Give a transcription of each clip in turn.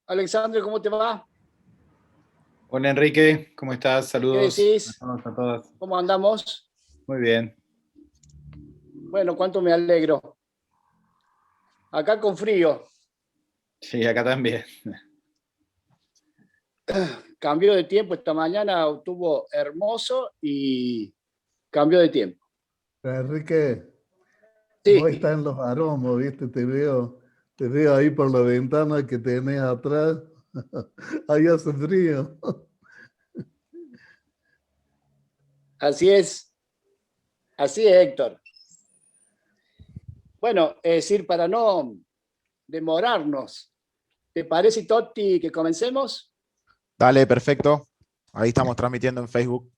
Alexandre, ¿cómo te va? Hola Enrique, ¿cómo estás? ¿Qué Saludos a decís? todos, a todas. ¿Cómo andamos? Muy bien. Bueno, cuánto me alegro. Acá con frío, Sí, acá también. cambio de tiempo. Esta mañana estuvo hermoso y cambió de tiempo. Enrique, vos Sí, estás en los aromos, ¿viste? Te veo ahí por la ventana que tenés atrás. Ahí hace frío. así es, Héctor. Bueno, es decir, para no demorarnos, ¿te parece, Totti, que comencemos? Dale, perfecto. Ahí estamos transmitiendo en Facebook.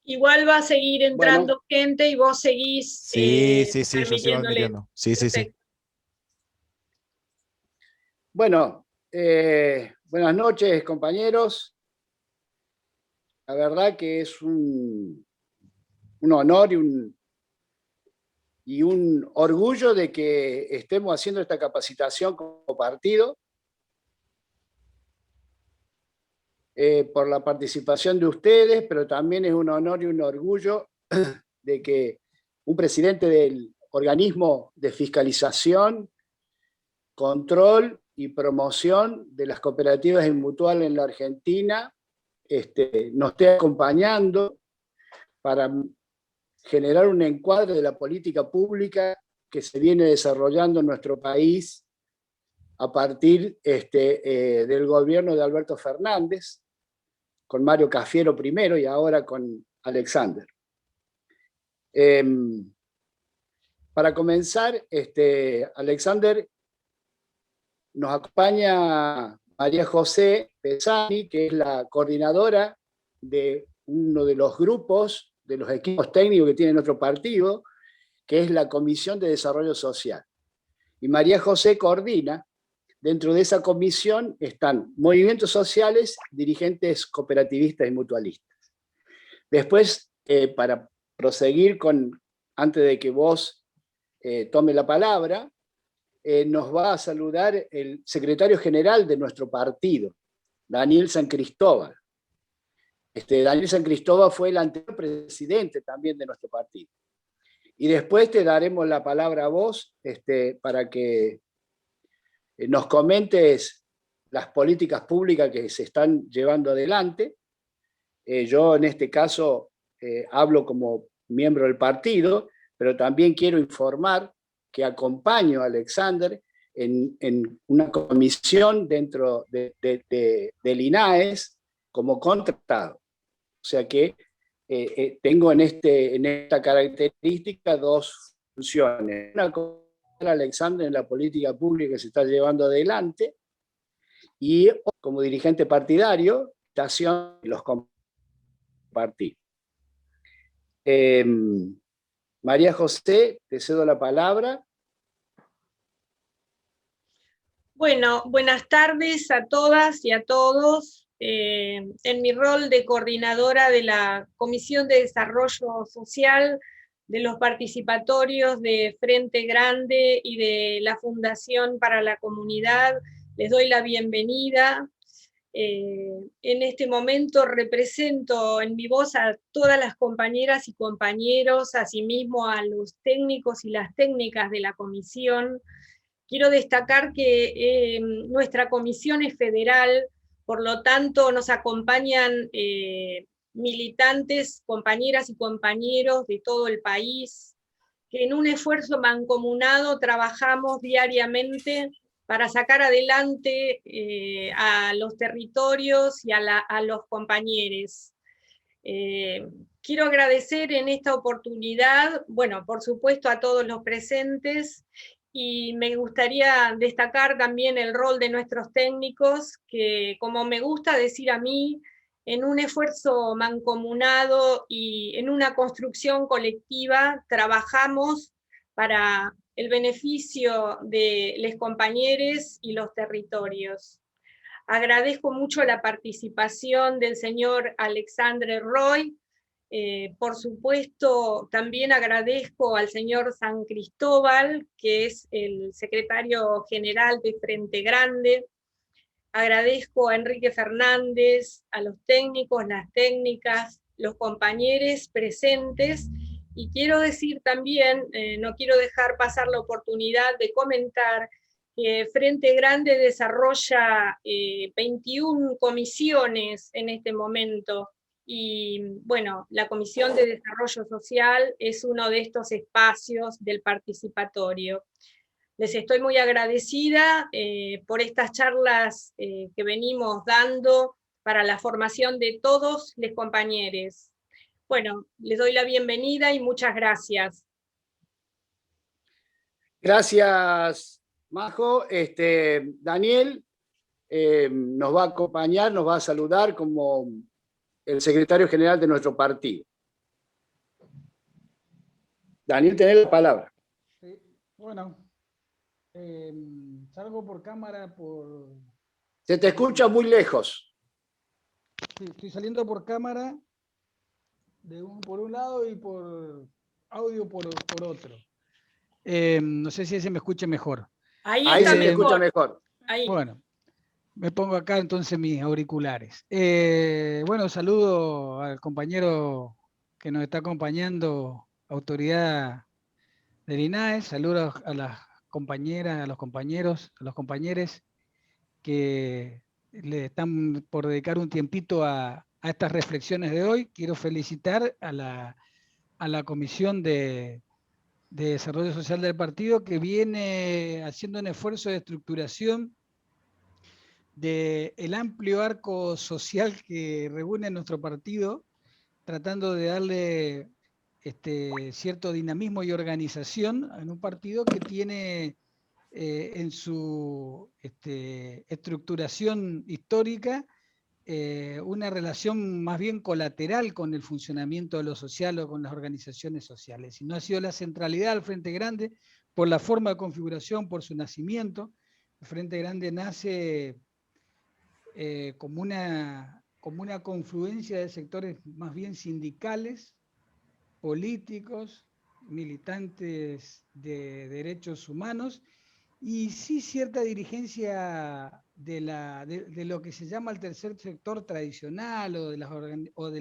Igual va a seguir Bueno, entrando gente y vos seguís Sí, sí, sí, yo sigo permitiéndole. transmitiendo. Sí, sí, sí. Perfecto. bueno, buenas noches, compañeros. La verdad que es un honor y un orgullo de que estemos haciendo esta capacitación como partido, por la participación de ustedes, pero también es un honor y un orgullo de que un presidente del organismo de fiscalización, control y promoción de las cooperativas y mutuales en la Argentina nos esté acompañando para generar un encuadre de la política pública que se viene desarrollando en nuestro país a partir del gobierno de Alberto Fernández, con Mario Cafiero primero y ahora con Alexander. Eh, para comenzar, Alexander, nos acompaña María José Pesani, que es la coordinadora de uno de los grupos, de los equipos técnicos que tiene nuestro partido, que es la Comisión de Desarrollo Social. Y María José coordina. Dentro de esa comisión están movimientos sociales, dirigentes cooperativistas y mutualistas. Después, para proseguir antes de que vos tome la palabra, nos va a saludar el secretario general de nuestro partido, Daniel San Cristóbal. Daniel San Cristóbal fue el anterior presidente también de nuestro partido. Y después te daremos la palabra a vos para que nos comentes las políticas públicas que se están llevando adelante. Yo en este caso hablo como miembro del partido, pero también quiero informar que acompaño a Alexander en una comisión dentro del INAES como contratado. O sea que tengo en esta característica dos funciones. Una con Alexander en la política pública que se está llevando adelante y como dirigente partidario, estación los partidos. María José, te cedo la palabra. Bueno, buenas tardes a todas y a todos. En mi rol de coordinadora de la Comisión de Desarrollo Social, de los participatorios de Frente Grande y de la Fundación para la Comunidad, les doy la bienvenida. En este momento represento en mi voz a todas las compañeras y compañeros, asimismo a los técnicos y las técnicas de la comisión. Quiero destacar que nuestra comisión es federal, por lo tanto nos acompañan militantes, compañeras y compañeros de todo el país, que en un esfuerzo mancomunado trabajamos diariamente para sacar adelante a los territorios y a los compañeros. Quiero agradecer en esta oportunidad, bueno, por supuesto a todos los presentes, y me gustaría destacar también el rol de nuestros técnicos, que como me gusta decir a mí, en un esfuerzo mancomunado y en una construcción colectiva, trabajamos para el beneficio de los compañeros y los territorios. Agradezco mucho la participación del señor Alexandre Roy. Por supuesto, también agradezco al señor San Cristóbal, que es el secretario general de Frente Grande. Agradezco a Enrique Fernández, a los técnicos, las técnicas, los compañeros presentes, y quiero decir también, no quiero dejar pasar la oportunidad de comentar que Frente Grande desarrolla 21 comisiones en este momento, y bueno, la Comisión de Desarrollo Social es uno de estos espacios del participatorio. Les estoy muy agradecida por estas charlas que venimos dando para la formación de todos los compañeros. Bueno, les doy la bienvenida y muchas gracias. Gracias, Majo. Daniel nos va a acompañar, nos va a saludar como el secretario general de nuestro partido. Daniel, tenés la palabra. Sí, bueno, salgo por cámara por... Se te escucha muy lejos. Sí, estoy saliendo por cámara por un lado y por audio por otro. No sé si se me escucha mejor. Ahí Ahí está se te mejor. escucha mejor. Ahí. Bueno, me pongo acá entonces mis auriculares. Bueno, saludo al compañero que nos está acompañando, autoridad del INAE, saludo a las compañeras, a los compañeros, a los compañeros que le están por dedicar un tiempito a estas reflexiones de hoy. Quiero felicitar a la Comisión de Desarrollo Social del partido, que viene haciendo un esfuerzo de estructuración del amplio arco social que reúne nuestro partido, tratando de darle cierto dinamismo y organización en un partido que tiene en su estructuración histórica una relación más bien colateral con el funcionamiento de lo social o con las organizaciones sociales. Y no ha sido la centralidad del Frente Grande por la forma de configuración, por su nacimiento. El Frente Grande nace como una confluencia de sectores más bien sindicales, políticos, militantes de derechos humanos, y sí cierta dirigencia de lo que se llama el tercer sector tradicional o de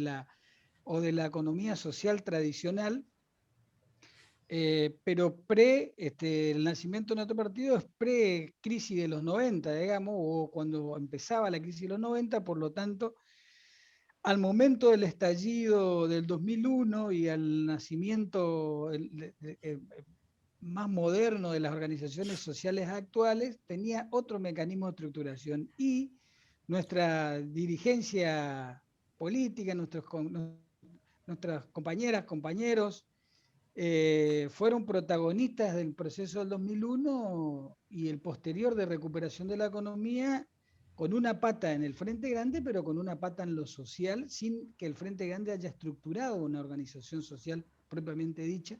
la economía social tradicional, pero el nacimiento de nuestro partido es pre-crisis de los 90, digamos, o cuando empezaba la crisis de los 90, por lo tanto, al momento del estallido del 2001 y al nacimiento más moderno de las organizaciones sociales actuales, tenía otro mecanismo de estructuración, y nuestra dirigencia política, nuestras compañeras, compañeros, fueron protagonistas del proceso del 2001 y el posterior de recuperación de la economía, con una pata en el Frente Grande, pero con una pata en lo social, sin que el Frente Grande haya estructurado una organización social propiamente dicha.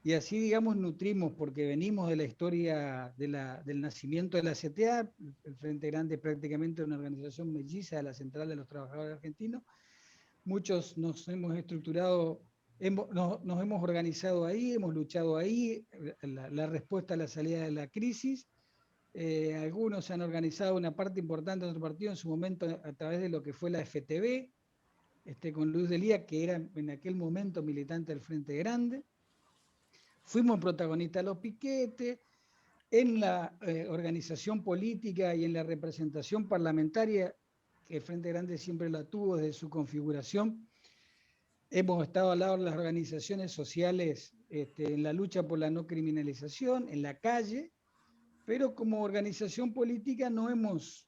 Y así, digamos, nutrimos, porque venimos de la historia del nacimiento de la CTA, el Frente Grande es prácticamente una organización melliza de la Central de los Trabajadores Argentinos. Muchos nos hemos estructurado, nos hemos organizado ahí, hemos luchado ahí, la respuesta a la salida de la crisis. Algunos se han organizado, una parte importante de nuestro partido en su momento a través de lo que fue la FTB, con Luis Delía, que era en aquel momento militante del Frente Grande. Fuimos protagonistas de los piquetes, en la organización política y en la representación parlamentaria, que el Frente Grande siempre la tuvo desde su configuración. Hemos estado al lado de las organizaciones sociales en la lucha por la no criminalización, en la calle, pero como organización política no nos hemos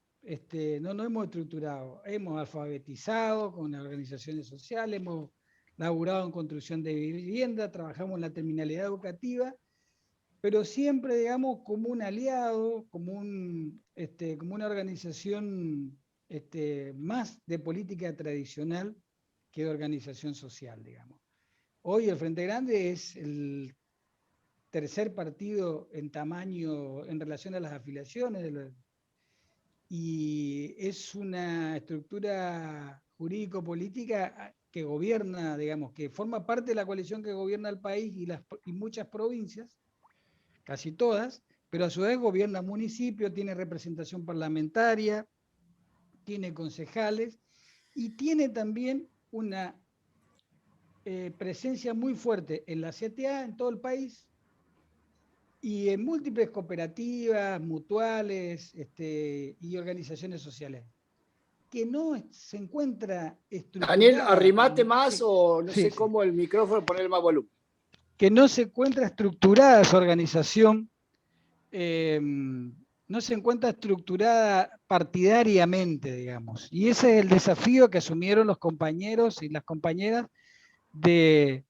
estructurado. Hemos alfabetizado con las organizaciones sociales, hemos laburado en construcción de vivienda, trabajamos en la terminalidad educativa, pero siempre, digamos, como un aliado, como una organización más de política tradicional que de organización social, digamos. Hoy el Frente Grande es el tercer partido en tamaño en relación a las afiliaciones, y es una estructura jurídico-política que gobierna, digamos, que forma parte de la coalición que gobierna el país y muchas provincias, casi todas, pero a su vez gobierna municipio, tiene representación parlamentaria, tiene concejales y tiene también una presencia muy fuerte en la CTA, en todo el país, y en múltiples cooperativas, mutuales y organizaciones sociales, que no se encuentra estructurada. Daniel, arrimate más sí, o no sí, sé sí. cómo el micrófono, poner más volumen. Que no se encuentra estructurada su organización, no se encuentra estructurada partidariamente, digamos. Y ese es el desafío que asumieron los compañeros y las compañeras de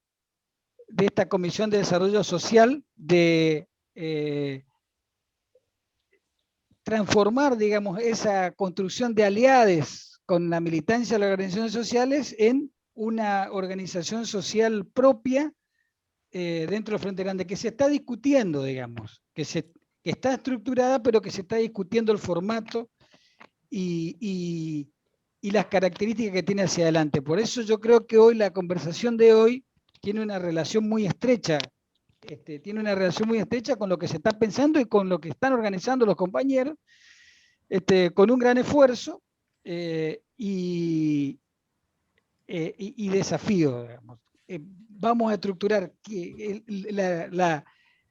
esta Comisión de Desarrollo Social, de transformar, digamos, esa construcción de aliades con la militancia de las organizaciones sociales en una organización social propia dentro del Frente Grande, que se está discutiendo, digamos, que está estructurada, pero que se está discutiendo el formato y las características que tiene hacia adelante. Por eso yo creo que hoy la conversación de hoy tiene una relación muy estrecha, con lo que se está pensando y con lo que están organizando los compañeros, con un gran esfuerzo y desafío, digamos. Vamos a estructurar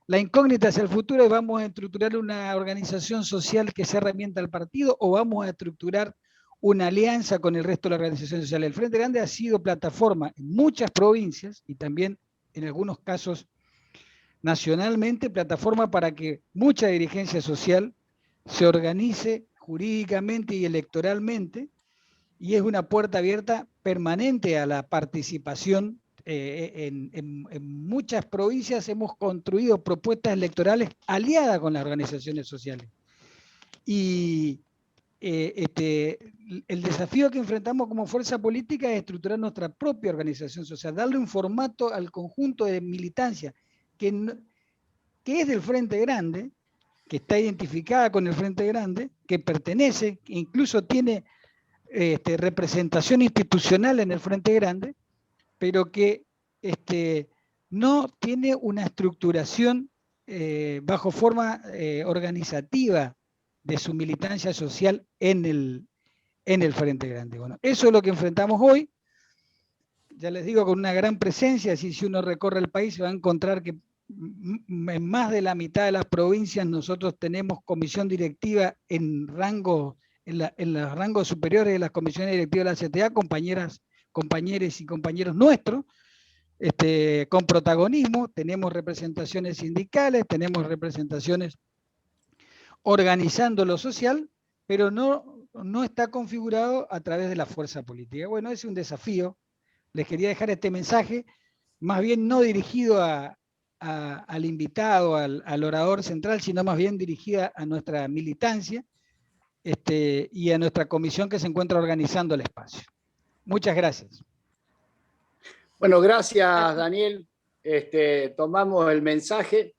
la incógnita hacia el futuro y vamos a estructurar una organización social que sea herramienta del partido o vamos a estructurar una alianza con el resto de las organizaciones sociales. El Frente Grande ha sido plataforma en muchas provincias y también en algunos casos nacionalmente, plataforma para que mucha dirigencia social se organice jurídicamente y electoralmente, y es una puerta abierta permanente a la participación. En muchas provincias hemos construido propuestas electorales aliadas con las organizaciones sociales. Y el desafío que enfrentamos como fuerza política es estructurar nuestra propia organización social, darle un formato al conjunto de militancia que es del Frente Grande, que está identificada con el Frente Grande, que pertenece, que incluso tiene representación institucional en el Frente Grande, pero que no tiene una estructuración bajo forma organizativa de su militancia social en el Frente Grande. Bueno, eso es lo que enfrentamos hoy. Ya les digo, con una gran presencia, así si uno recorre el país se va a encontrar que en más de la mitad de las provincias nosotros tenemos comisión directiva en los rangos superiores de las comisiones directivas de la CTA, compañeros y compañeros nuestros, con protagonismo. Tenemos representaciones sindicales, tenemos representaciones organizando lo social, pero no está configurado a través de la fuerza política. Bueno, es un desafío. Les quería dejar este mensaje, más bien no dirigido al invitado, al orador central, sino más bien dirigida a nuestra militancia y a nuestra comisión que se encuentra organizando el espacio. Muchas gracias. Bueno, gracias, Daniel. Tomamos el mensaje,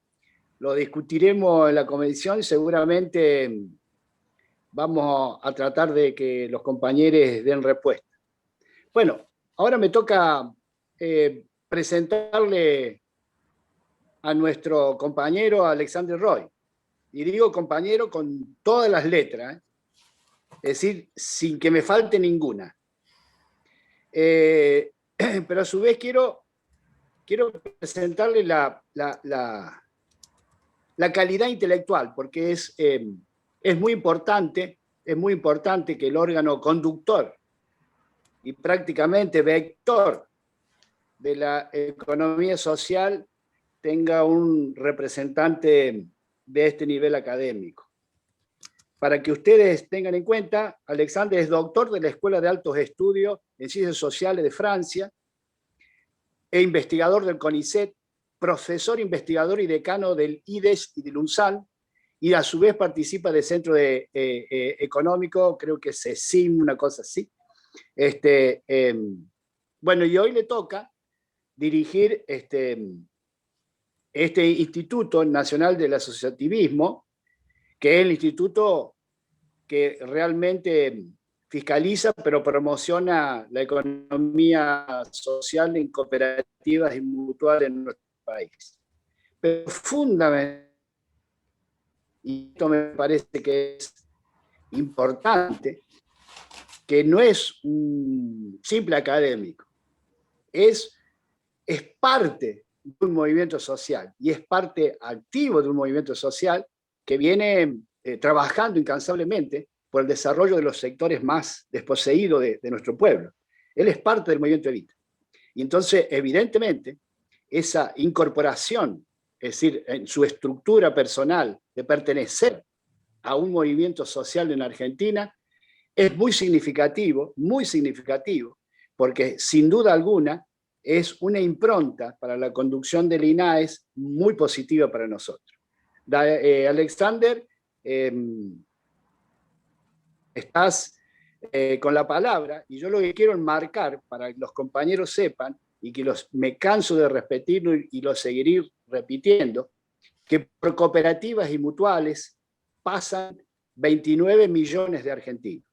lo discutiremos en la comisión y seguramente vamos a tratar de que los compañeros den respuesta. Bueno, ahora me toca presentarle a nuestro compañero Alexander Roy. Y digo compañero con todas las letras, es decir, sin que me falte ninguna. Pero a su vez quiero presentarle la calidad intelectual, porque es muy importante que el órgano conductor y prácticamente vector de la economía social tenga un representante de este nivel académico. Para que ustedes tengan en cuenta, Alexander es doctor de la Escuela de Altos Estudios en Ciencias Sociales de Francia e investigador del CONICET, profesor investigador y decano del IDES y del UNSAN, y a su vez participa del Centro Económico, creo que es CECIM, una cosa así. Bueno, y hoy le toca dirigir este Instituto Nacional del Asociativismo, que es el instituto que realmente fiscaliza, pero promociona la economía social en cooperativas y mutuales en nuestro país. Pero fundamentalmente, y esto me parece que es importante, que no es un simple académico, es parte de un movimiento social y es parte activo de un movimiento social que viene trabajando incansablemente por el desarrollo de los sectores más desposeídos de nuestro pueblo. Él es parte del movimiento Evita. Y entonces, evidentemente, esa incorporación, es decir, en su estructura personal de pertenecer a un movimiento social en Argentina, es muy significativo, porque sin duda alguna es una impronta para la conducción del INAES muy positiva para nosotros. Alexander, estás con la palabra, y yo lo que quiero enmarcar para que los compañeros sepan, y que me canso de repetirlo y lo seguiré repitiendo, que por cooperativas y mutuales pasan 29 millones de argentinos.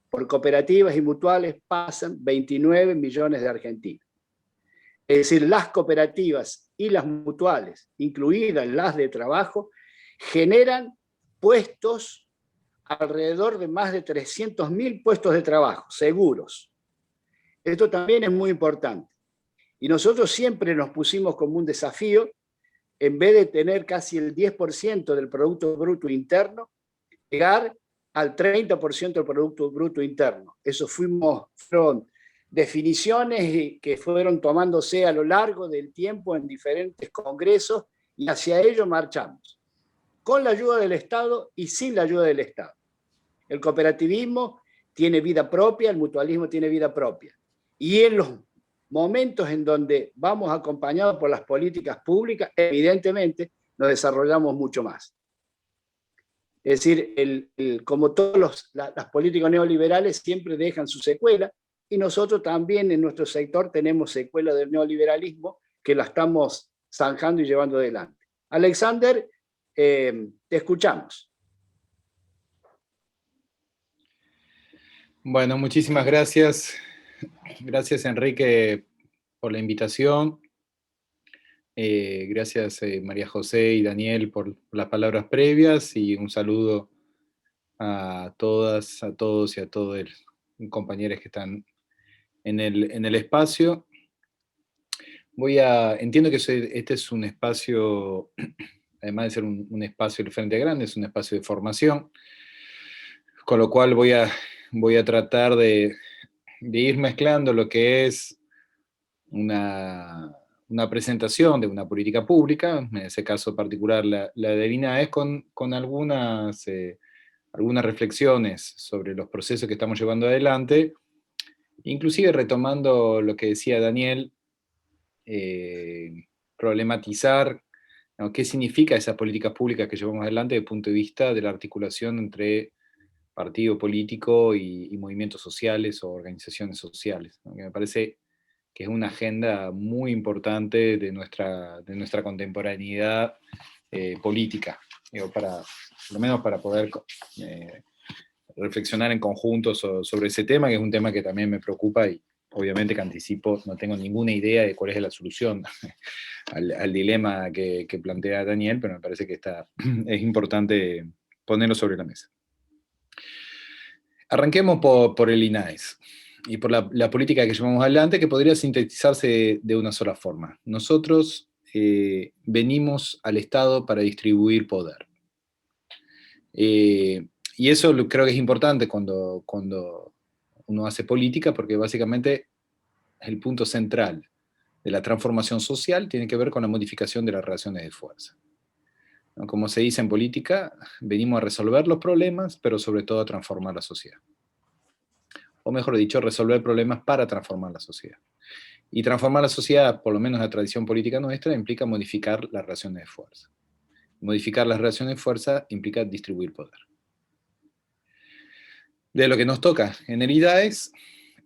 Por cooperativas y mutuales pasan 29 millones de argentinos. Es decir, las cooperativas y las mutuales, incluidas las de trabajo, generan puestos, alrededor de más de 300.000 puestos de trabajo, seguros. Esto también es muy importante. Y nosotros siempre nos pusimos como un desafío, en vez de tener casi el 10% del Producto Bruto Interno, llegar al 30% del Producto Bruto Interno. Eso fueron definiciones que fueron tomándose a lo largo del tiempo en diferentes congresos, y hacia ello marchamos, con la ayuda del Estado y sin la ayuda del Estado. El cooperativismo tiene vida propia, el mutualismo tiene vida propia. Y en los momentos en donde vamos acompañados por las políticas públicas, evidentemente nos desarrollamos mucho más. Es decir, como todas las políticas neoliberales siempre dejan su secuela, y nosotros también en nuestro sector tenemos secuela del neoliberalismo que la estamos zanjando y llevando adelante. Alexander, te escuchamos. Bueno, muchísimas gracias. Gracias, Enrique, por la invitación. Gracias, María José y Daniel, por las palabras previas, y un saludo a todas, a todos y a todos los compañeros que están en el espacio. Entiendo que este es un espacio, además de ser un espacio del Frente Grande, es un espacio de formación, con lo cual voy a tratar de ir mezclando lo que es una presentación de una política pública, en ese caso particular la de INAES, con algunas reflexiones sobre los procesos que estamos llevando adelante, inclusive retomando lo que decía Daniel, problematizar, ¿no?, qué significa esas políticas públicas que llevamos adelante desde el punto de vista de la articulación entre partido político y movimientos sociales o organizaciones sociales, ¿no? Que me parece que es una agenda muy importante de nuestra contemporaneidad política, digo, por lo menos para poder reflexionar en conjunto sobre ese tema, que es un tema que también me preocupa, y obviamente que anticipo, no tengo ninguna idea de cuál es la solución al dilema que plantea Daniel, pero me parece que es importante ponerlo sobre la mesa. Arranquemos por el INAES y por la política que llevamos adelante, que podría sintetizarse de una sola forma. Nosotros venimos al Estado para distribuir poder. Y eso creo que es importante cuando uno hace política, porque básicamente el punto central de la transformación social tiene que ver con la modificación de las relaciones de fuerza. Como se dice en política, venimos a resolver los problemas, pero sobre todo a transformar la sociedad. O mejor dicho, resolver problemas para transformar la sociedad. Y transformar la sociedad, por lo menos en la tradición política nuestra, implica modificar las relaciones de fuerza. Modificar las relaciones de fuerza implica distribuir poder. De lo que nos toca en el INAES,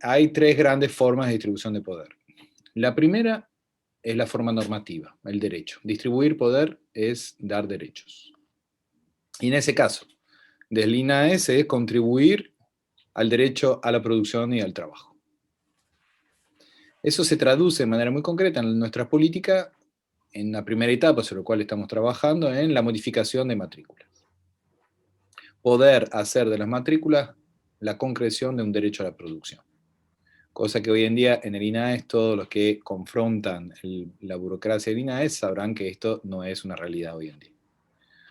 hay tres grandes formas de distribución de poder. La primera es la forma normativa, el derecho. Distribuir poder es dar derechos. Y en ese caso, desde el INAES es contribuir al derecho a la producción y al trabajo. Eso se traduce de manera muy concreta en nuestra política, en la primera etapa sobre la cual estamos trabajando, en la modificación de matrículas. Poder hacer de las matrículas la concreción de un derecho a la producción. Cosa que hoy en día en el INAES todos los que confrontan la burocracia del INAES sabrán que esto no es una realidad hoy en día.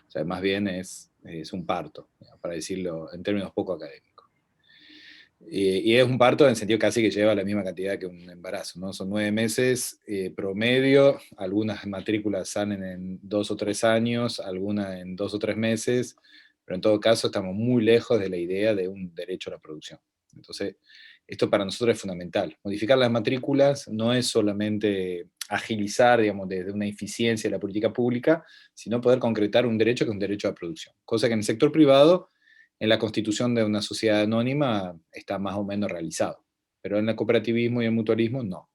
O sea, más bien es un parto, para decirlo en términos poco académicos. Y es un parto en el sentido casi que lleva la misma cantidad que un embarazo, ¿no? Son 9 meses promedio, algunas matrículas salen en 2 o 3 años, algunas en 2 o 3 meses, pero en todo caso estamos muy lejos de la idea de un derecho a la producción. Entonces, esto para nosotros es fundamental. Modificar las matrículas no es solamente agilizar, digamos, desde una eficiencia de la política pública, sino poder concretar un derecho que es un derecho a la producción. Cosa que en el sector privado, en la constitución de una sociedad anónima, está más o menos realizado. Pero en el cooperativismo y el mutualismo, no.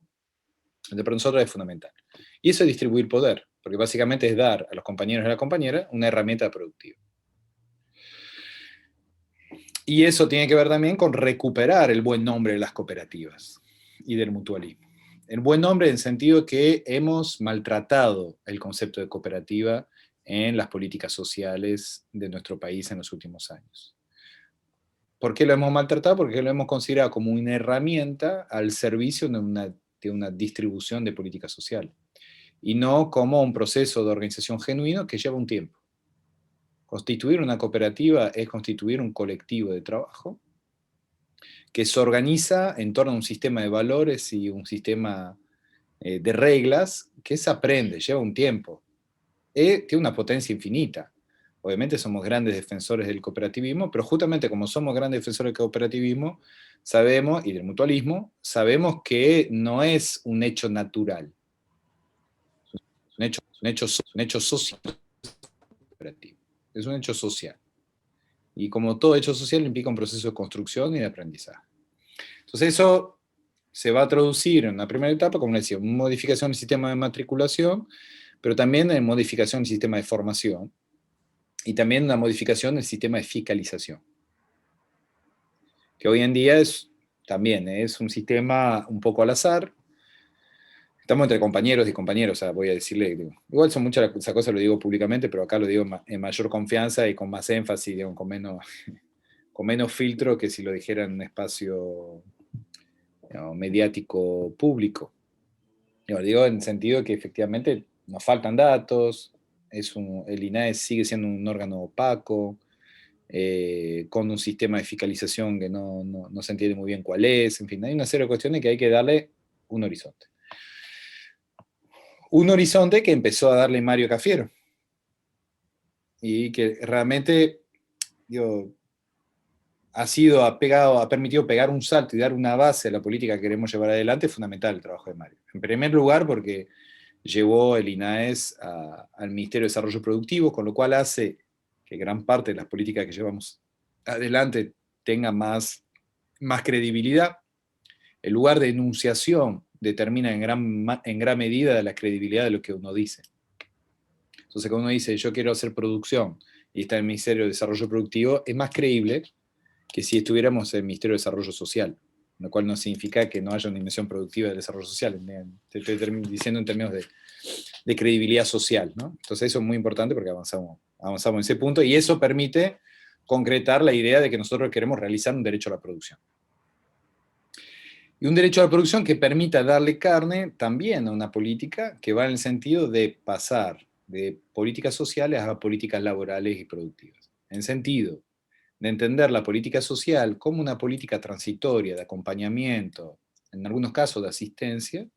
Entonces, para nosotros es fundamental. Y eso es distribuir poder, porque básicamente es dar a los compañeros y a la compañera una herramienta productiva. Y eso tiene que ver también con recuperar el buen nombre de las cooperativas y del mutualismo. El buen nombre en el sentido que hemos maltratado el concepto de cooperativa en las políticas sociales de nuestro país en los últimos años. ¿Por qué lo hemos maltratado? Porque lo hemos considerado como una herramienta al servicio de una distribución de política social, y no como un proceso de organización genuino que lleva un tiempo. Constituir una cooperativa es constituir un colectivo de trabajo que se organiza en torno a un sistema de valores y un sistema de reglas que se aprende, lleva un tiempo. Tiene una potencia infinita. Obviamente somos grandes defensores del cooperativismo, pero justamente como somos grandes defensores del cooperativismo, sabemos, y del mutualismo, sabemos que no es un hecho natural. Es un hecho social. Es un hecho social. Y como todo hecho social implica un proceso de construcción y de aprendizaje. Entonces eso se va a traducir en una primera etapa, como les decía, una modificación del sistema de matriculación, pero también en modificación del sistema de formación, y también una modificación del sistema de fiscalización, que hoy en día también es un sistema un poco al azar. Estamos entre compañeros y compañeros, o sea, voy a decirle, digo, igual son muchas esas cosas, lo digo públicamente, pero acá lo digo en mayor confianza y con más énfasis, digo, con menos filtro que si lo dijera en un espacio, digamos, mediático público. Digo en el sentido que efectivamente nos faltan datos, el INAES sigue siendo un órgano opaco, con un sistema de fiscalización que no se entiende muy bien cuál es, en fin, hay una serie de cuestiones que hay que darle un horizonte. Un horizonte que empezó a darle Mario Cafiero, y que realmente, digo, ha permitido pegar un salto y dar una base a la política que queremos llevar adelante. Es fundamental el trabajo de Mario. En primer lugar, porque llevó el INAES al Ministerio de Desarrollo Productivo, con lo cual hace que gran parte de las políticas que llevamos adelante tengan más credibilidad. El lugar de enunciación determina en gran medida la credibilidad de lo que uno dice. Entonces, cuando uno dice, yo quiero hacer producción, y está en el Ministerio de Desarrollo Productivo, es más creíble que si estuviéramos en el Ministerio de Desarrollo Social, lo cual no significa que no haya una dimensión productiva del desarrollo social. Te estoy diciendo en términos de credibilidad social, ¿no? Entonces eso es muy importante porque avanzamos en ese punto, y eso permite concretar la idea de que nosotros queremos realizar un derecho a la producción. Y un derecho a la producción que permita darle carne también a una política que va en el sentido de pasar de políticas sociales a políticas laborales y productivas. En el sentido de entender la política social como una política transitoria de acompañamiento, en algunos casos de asistencia,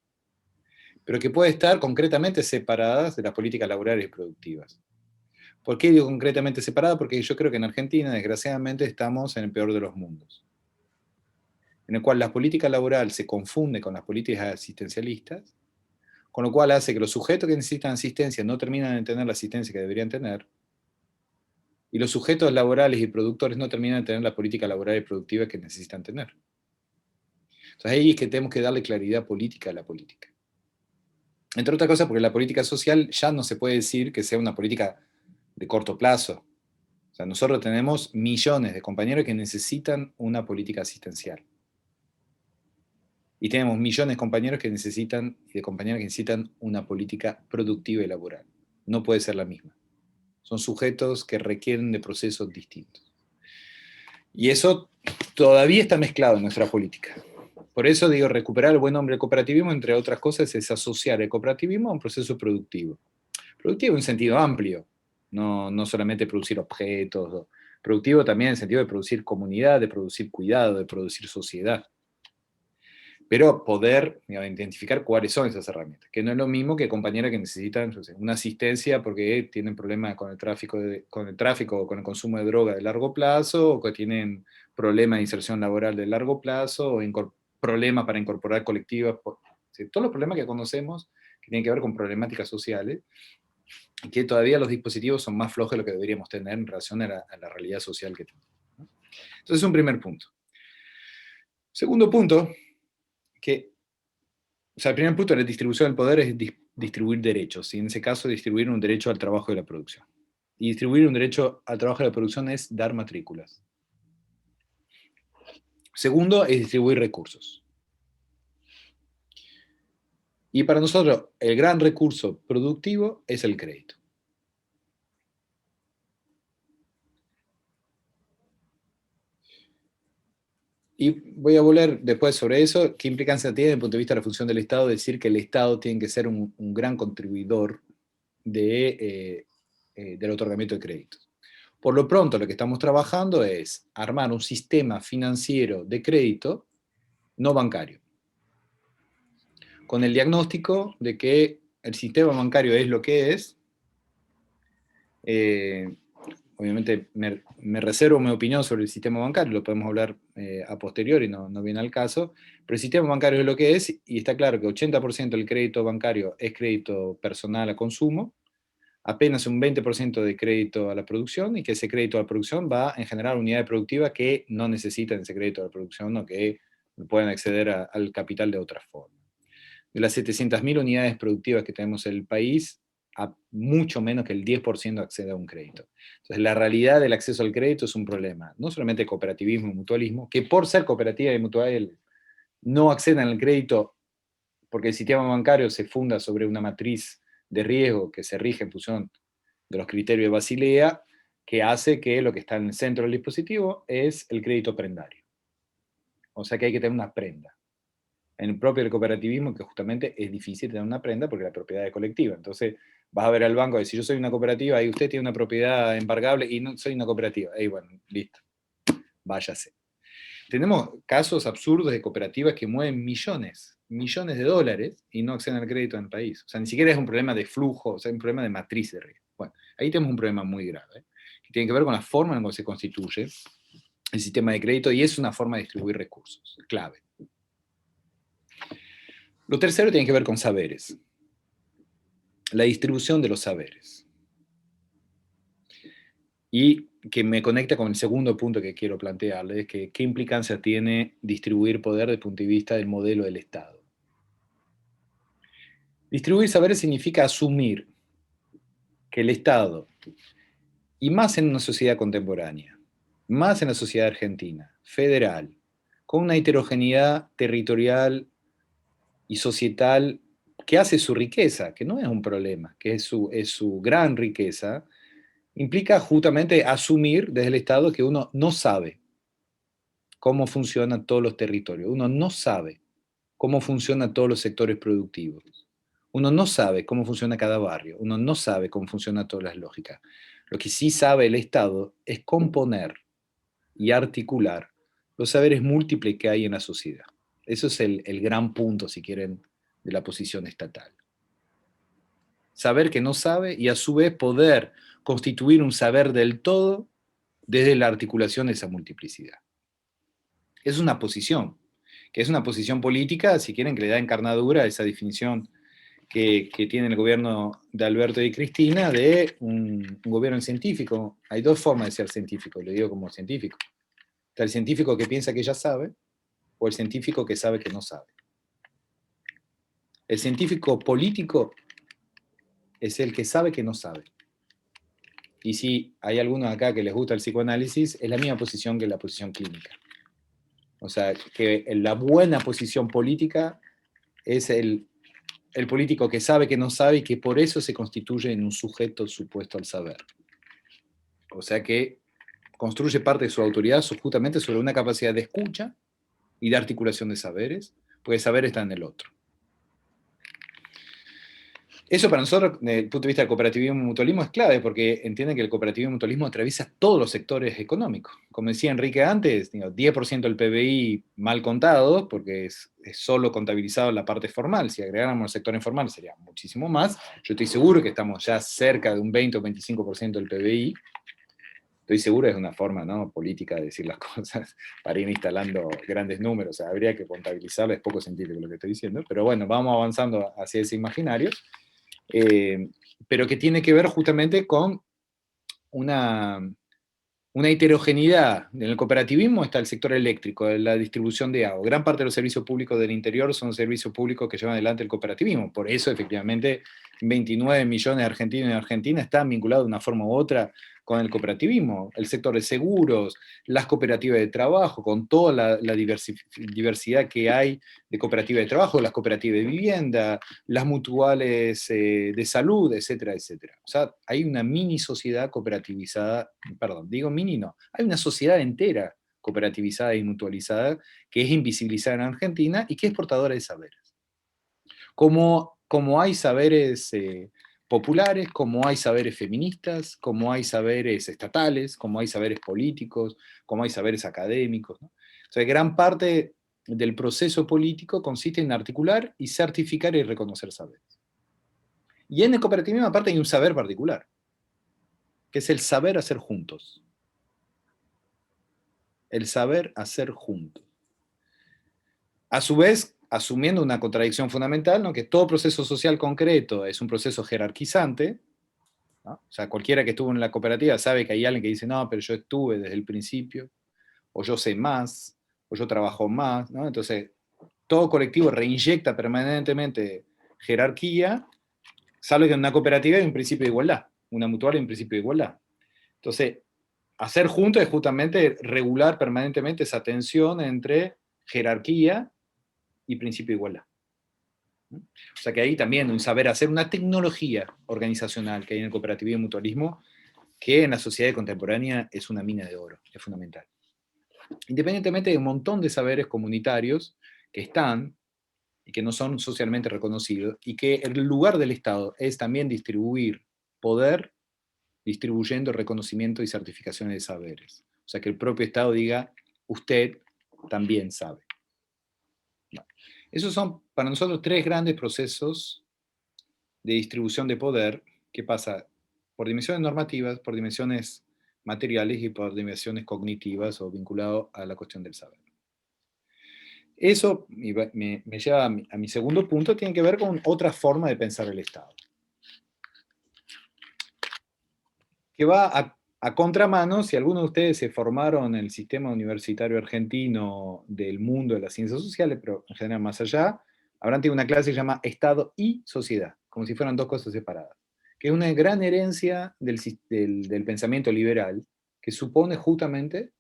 pero que puede estar concretamente separadas de las políticas laborales y productivas. ¿Por qué digo concretamente separada? Porque yo creo que en Argentina, desgraciadamente, estamos en el peor de los mundos, en el cual la política laboral se confunde con las políticas asistencialistas, con lo cual hace que los sujetos que necesitan asistencia no terminan de tener la asistencia que deberían tener, y los sujetos laborales y productores no terminan de tener la política laboral y productiva que necesitan tener. Entonces ahí es que tenemos que darle claridad política a la política. Entre otras cosas porque la política social ya no se puede decir que sea una política de corto plazo. O sea, nosotros tenemos millones de compañeros que necesitan una política asistencial. Y tenemos millones de compañeros y de compañeras que necesitan una política productiva y laboral. No puede ser la misma. Son sujetos que requieren de procesos distintos. Y eso todavía está mezclado en nuestra política. Por eso digo, recuperar el buen nombre del cooperativismo, entre otras cosas, es asociar el cooperativismo a un proceso productivo. Productivo en sentido amplio, no solamente producir objetos, productivo también en el sentido de producir comunidad, de producir cuidado, de producir sociedad. Pero poder, digamos, identificar cuáles son esas herramientas, que no es lo mismo que compañeras que necesitan, no sé, una asistencia porque tienen problemas con el tráfico o con el consumo de droga de largo plazo, o que tienen problemas de inserción laboral de largo plazo, o problemas para incorporar colectivas, todos los problemas que conocemos que tienen que ver con problemáticas sociales, y que todavía los dispositivos son más flojos de lo que deberíamos tener en relación a la realidad social que tenemos, ¿no? Entonces es un primer punto. Segundo punto, o sea, el primer punto de la distribución del poder es distribuir derechos, y en ese caso distribuir un derecho al trabajo y la producción. Y distribuir un derecho al trabajo y la producción es dar matrículas. Segundo es distribuir recursos. Y para nosotros el gran recurso productivo es el crédito. Y voy a volver después sobre eso. ¿Qué implicancia tiene desde el punto de vista de la función del Estado decir que el Estado tiene que ser un gran contribuidor del otorgamiento de créditos? Por lo pronto, lo que estamos trabajando es armar un sistema financiero de crédito no bancario, con el diagnóstico de que el sistema bancario es lo que es. Obviamente me reservo mi opinión sobre el sistema bancario, lo podemos hablar a posteriori, no viene al caso, pero el sistema bancario es lo que es, y está claro que 80% del crédito bancario es crédito personal a consumo, apenas un 20% de crédito a la producción, y que ese crédito a la producción va en general a unidades productivas que no necesitan ese crédito a la producción o que pueden acceder al capital de otra forma. De las 700.000 unidades productivas que tenemos en el país, a mucho menos que el 10% accede a un crédito. Entonces, la realidad del acceso al crédito es un problema, no solamente cooperativismo y mutualismo, que por ser cooperativa y mutual no acceden al crédito porque el sistema bancario se funda sobre una matriz de riesgo que se rige en función de los criterios de Basilea, que hace que lo que está en el centro del dispositivo es el crédito prendario. O sea que hay que tener una prenda. En el propio cooperativismo, que justamente es difícil tener una prenda porque la propiedad es colectiva. Entonces vas a ver al banco y decir, yo soy una cooperativa y usted tiene una propiedad embargable y no soy una cooperativa. Y bueno, listo, váyase. Tenemos casos absurdos de cooperativas que mueven millones de dólares y no acceden al crédito en el país. O sea, ni siquiera es un problema de flujo, o sea, es un problema de matriz de riesgo. Bueno, ahí tenemos un problema muy grave, que tiene que ver con la forma en la que se constituye el sistema de crédito, y es una forma de distribuir recursos, clave. Lo tercero tiene que ver con saberes. La distribución de los saberes. Y que me conecta con el segundo punto que quiero plantearles, que qué implicancia tiene distribuir poder desde el punto de vista del modelo del Estado. Distribuir saberes significa asumir que el Estado, y más en una sociedad contemporánea, más en la sociedad argentina, federal, con una heterogeneidad territorial y societal que hace su riqueza, que no es un problema, que es su gran riqueza, implica justamente asumir desde el Estado que uno no sabe cómo funcionan todos los territorios, uno no sabe cómo funcionan todos los sectores productivos, uno no sabe cómo funciona cada barrio, uno no sabe cómo funcionan todas las lógicas. Lo que sí sabe el Estado es componer y articular los saberes múltiples que hay en la sociedad. Eso es el gran punto, si quieren, de la posición estatal. Saber que no sabe y a su vez poder constituir un saber del todo desde la articulación de esa multiplicidad. Es una posición, que es una posición política, si quieren, que le da encarnadura a esa definición que tiene el gobierno de Alberto y Cristina de un gobierno científico. Hay dos formas de ser científico, lo digo como científico. Está el científico que piensa que ya sabe, o el científico que sabe que no sabe. El científico político es el que sabe que no sabe. Y si hay algunos acá que les gusta el psicoanálisis, es la misma posición que la posición clínica. O sea, que la buena posición política es el político que sabe que no sabe y que por eso se constituye en un sujeto supuesto al saber. O sea que construye parte de su autoridad justamente sobre una capacidad de escucha y de articulación de saberes, porque el saber está en el otro. Eso para nosotros, desde el punto de vista del cooperativismo y mutualismo, es clave, porque entienden que el cooperativismo y mutualismo atraviesa todos los sectores económicos. Como decía Enrique antes, 10% del PBI mal contado, porque es solo contabilizado en la parte formal. Si agregáramos el sector informal sería muchísimo más. Yo estoy seguro que estamos ya cerca de un 20 o 25% del PBI. Estoy seguro que es una forma, ¿no?, política de decir las cosas para ir instalando grandes números. O sea, habría que contabilizarlo, es poco científico lo que estoy diciendo, pero bueno, vamos avanzando hacia ese imaginario. Pero que tiene que ver justamente con una heterogeneidad. En el cooperativismo está el sector eléctrico, la distribución de agua. Gran parte de los servicios públicos del interior son servicios públicos que llevan adelante el cooperativismo. Por eso, efectivamente, 29 millones de argentinos y argentinas están vinculados de una forma u otra con el cooperativismo. El sector de seguros, las cooperativas de trabajo, con toda la diversidad que hay de cooperativas de trabajo, las cooperativas de vivienda, las mutuales de salud, etcétera, etcétera. O sea, hay una mini sociedad cooperativizada, perdón, digo mini no, hay una sociedad entera cooperativizada y mutualizada que es invisibilizada en Argentina y que es portadora de saberes. Como hay saberes populares, como hay saberes feministas, como hay saberes estatales, como hay saberes políticos, como hay saberes académicos, ¿no? O sea, gran parte del proceso político consiste en articular y certificar y reconocer saberes. Y en el cooperativismo aparte hay un saber particular, que es el saber hacer juntos. El saber hacer juntos. A su vez, asumiendo una contradicción fundamental, ¿no?, que todo proceso social concreto es un proceso jerarquizante, ¿no? O sea, cualquiera que estuvo en la cooperativa sabe que hay alguien que dice, no, pero yo estuve desde el principio, o yo sé más, o yo trabajo más, ¿no? Entonces, todo colectivo reinyecta permanentemente jerarquía, salvo que en una cooperativa hay un principio de igualdad, una mutual hay un principio de igualdad. Entonces, hacer juntos es justamente regular permanentemente esa tensión entre jerarquía y principio de igualdad. O sea que ahí también un saber hacer, una tecnología organizacional que hay en el cooperativismo y mutualismo, que en la sociedad contemporánea es una mina de oro, es fundamental. Independientemente de un montón de saberes comunitarios que están y que no son socialmente reconocidos, y que el lugar del Estado es también distribuir poder, distribuyendo reconocimiento y certificaciones de saberes. O sea que el propio Estado diga, usted también sabe. Esos son para nosotros tres grandes procesos de distribución de poder que pasa por dimensiones normativas, por dimensiones materiales y por dimensiones cognitivas o vinculado a la cuestión del saber. Eso me lleva a mi segundo punto, tiene que ver con otra forma de pensar el Estado, que va a contramano. Si algunos de ustedes se formaron en el sistema universitario argentino del mundo de las ciencias sociales, pero en general más allá, habrán tenido una clase que se llama Estado y Sociedad, como si fueran dos cosas separadas, que es una gran herencia del pensamiento liberal, que supone justamente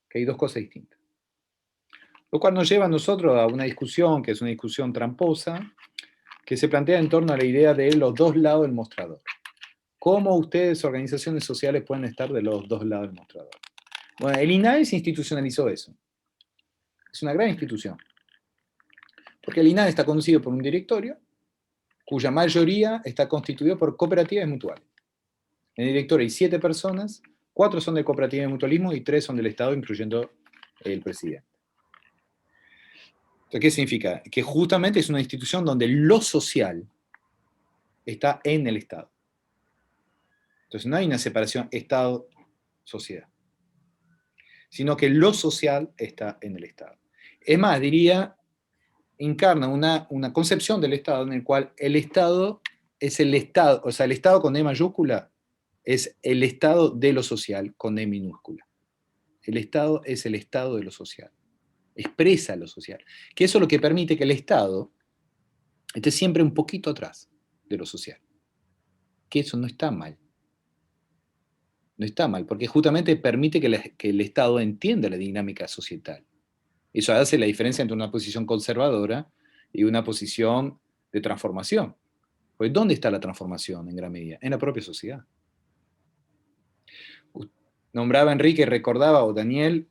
que hay dos cosas distintas. Lo cual nos lleva a nosotros a una discusión, que es una discusión tramposa, que se plantea en torno a la idea de los dos lados del mostrador. ¿Cómo ustedes, organizaciones sociales, pueden estar de los dos lados del mostrador? Bueno, el INADE se institucionalizó eso. Es una gran institución. Porque el INADE está conducido por un directorio, cuya mayoría está constituido por cooperativas mutuales. En el directorio hay 7 personas, 4 son de cooperativa de mutualismo y 3 son del Estado, incluyendo el presidente. Entonces, ¿qué significa? Que justamente es una institución donde lo social está en el Estado. Entonces no hay una separación Estado-sociedad, sino que lo social está en el Estado. Es más, diría, encarna una concepción del Estado en el cual el Estado es el Estado, o sea, el Estado con E mayúscula es el Estado de lo social con E minúscula. El Estado es el Estado de lo social. Expresa lo social. Que eso es lo que permite que el Estado esté siempre un poquito atrás de lo social. Que eso no está mal. No está mal, porque justamente permite que el Estado entienda la dinámica societal. Eso hace la diferencia entre una posición conservadora y una posición de transformación. Pues ¿dónde está la transformación en gran medida? En la propia sociedad. nombraba Enrique, recordaba, o Daniel,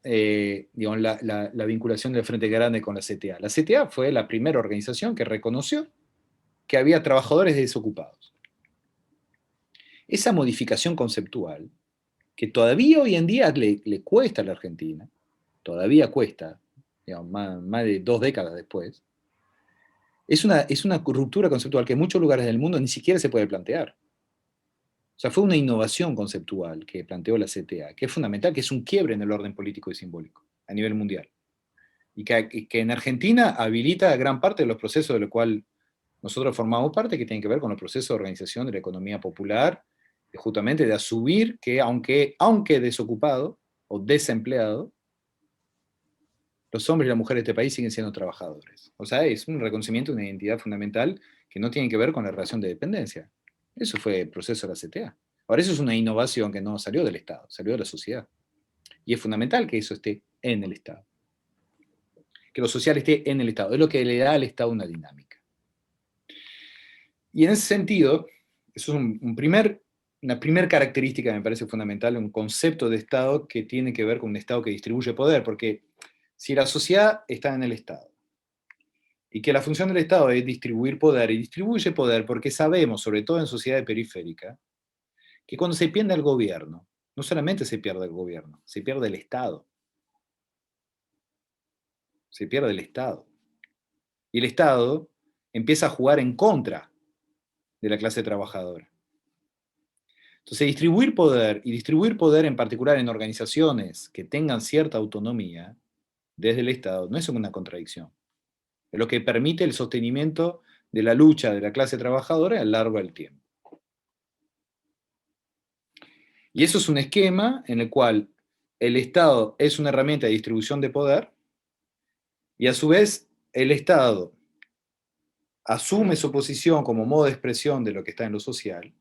digamos, la vinculación del Frente Grande con la CTA. La CTA fue la primera organización que reconoció que había trabajadores desocupados. Esa modificación conceptual, que todavía hoy en día le cuesta a la Argentina, todavía cuesta, digamos, más de 2 décadas después, es una ruptura conceptual que en muchos lugares del mundo ni siquiera se puede plantear. O sea, fue una innovación conceptual que planteó la CTA, que es fundamental, que es un quiebre en el orden político y simbólico a nivel mundial. Y que en Argentina habilita gran parte de los procesos de los cuales nosotros formamos parte, que tienen que ver con los procesos de organización de la economía popular, justamente de asumir que aunque desocupado o desempleado, los hombres y las mujeres de este país siguen siendo trabajadores. O sea, es un reconocimiento de una identidad fundamental que no tiene que ver con la relación de dependencia. Eso fue el proceso de la CTA. Ahora, eso es una innovación que no salió del Estado, salió de la sociedad. Y es fundamental que eso esté en el Estado. Que lo social esté en el Estado. Es lo que le da al Estado una dinámica. Y en ese sentido, eso es una primera característica que me parece fundamental, un concepto de Estado que tiene que ver con un Estado que distribuye poder, porque si la sociedad está en el Estado, y que la función del Estado es distribuir poder, y distribuye poder porque sabemos, sobre todo en sociedades periféricas, que cuando se pierde el gobierno, no solamente se pierde el gobierno, se pierde el Estado. Se pierde el Estado. Y el Estado empieza a jugar en contra de la clase trabajadora. Entonces, distribuir poder en particular en organizaciones que tengan cierta autonomía desde el Estado, no es una contradicción. Es lo que permite el sostenimiento de la lucha de la clase trabajadora a lo largo del tiempo. Y eso es un esquema en el cual el Estado es una herramienta de distribución de poder y a su vez el Estado asume su posición como modo de expresión de lo que está en lo social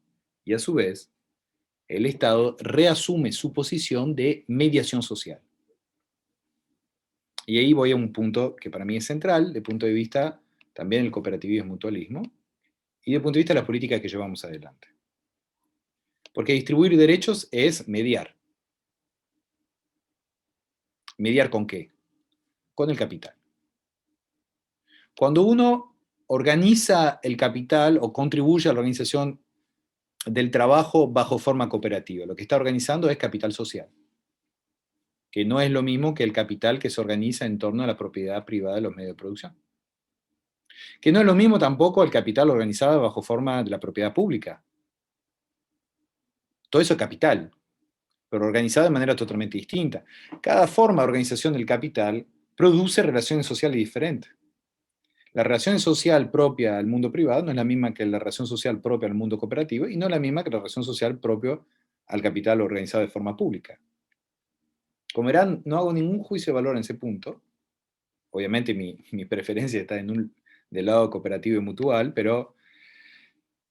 y a su vez el Estado reasume su posición de mediación social. Y ahí voy a un punto que para mí es central, desde el punto de vista también del cooperativismo y mutualismo, y desde el punto de vista de las políticas que llevamos adelante. Porque distribuir derechos es mediar. ¿Mediar con qué? Con el capital. Cuando uno organiza el capital o contribuye a la organización del trabajo bajo forma cooperativa, lo que está organizando es capital social, que no es lo mismo que el capital que se organiza en torno a la propiedad privada de los medios de producción. Que no es lo mismo tampoco el capital organizado bajo forma de la propiedad pública. Todo eso es capital, pero organizado de manera totalmente distinta. Cada forma de organización del capital produce relaciones sociales diferentes. La relación social propia al mundo privado no es la misma que la relación social propia al mundo cooperativo y no es la misma que la relación social propia al capital organizado de forma pública. Como verán, no hago ningún juicio de valor en ese punto. Obviamente mi preferencia está del lado cooperativo y mutual, pero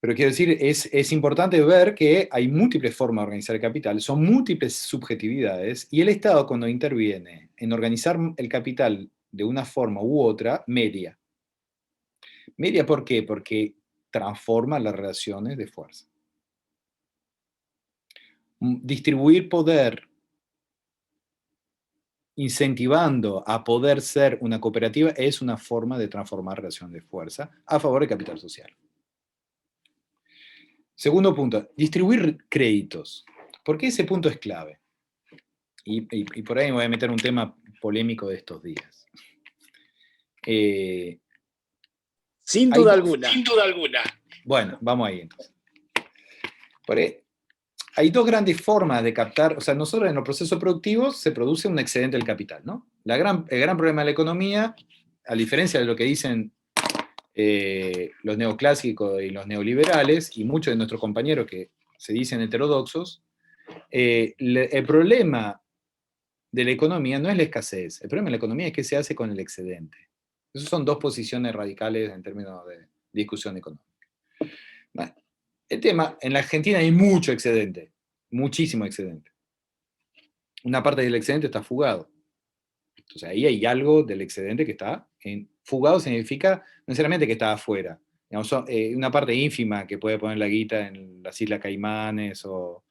quiero decir, es importante ver que hay múltiples formas de organizar el capital, son múltiples subjetividades, y el Estado cuando interviene en organizar el capital de una forma u otra, media. ¿Media por qué? Porque transforma las relaciones de fuerza. Distribuir poder incentivando a poder ser una cooperativa es una forma de transformar relaciones de fuerza a favor del capital social. Segundo punto, distribuir créditos. ¿Por qué ese punto es clave? Y por ahí me voy a meter un tema polémico de estos días. Sin duda alguna. Sin duda alguna. Bueno, vamos ahí entonces. Hay dos grandes formas de captar, o sea, nosotros en los procesos productivos se produce un excedente del capital, ¿no? El gran problema de la economía, a diferencia de lo que dicen los neoclásicos y los neoliberales, y muchos de nuestros compañeros que se dicen heterodoxos, el problema de la economía no es la escasez, el problema de la economía es qué se hace con el excedente. Esas son dos posiciones radicales en términos de discusión económica. Bueno, el tema, en la Argentina hay mucho excedente, muchísimo excedente. Una parte del excedente está fugado. Entonces ahí hay algo del excedente que está fugado, significa no necesariamente que está afuera. Digamos, una parte ínfima que puede poner la guita en las Islas Caimanes o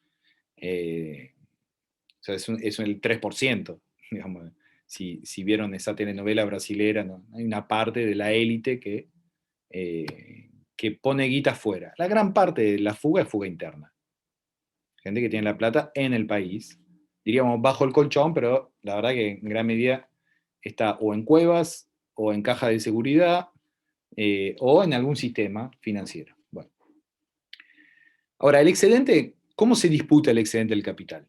sea, es el 3%, digamos. Si vieron esa telenovela brasilera, ¿no? Hay una parte de la élite que pone guita afuera. La gran parte de la fuga es fuga interna. Gente que tiene la plata en el país, diríamos bajo el colchón, pero la verdad que en gran medida está o en cuevas, o en caja de seguridad, o en algún sistema financiero. Bueno. Ahora, el excedente, ¿cómo se disputa el excedente del capital?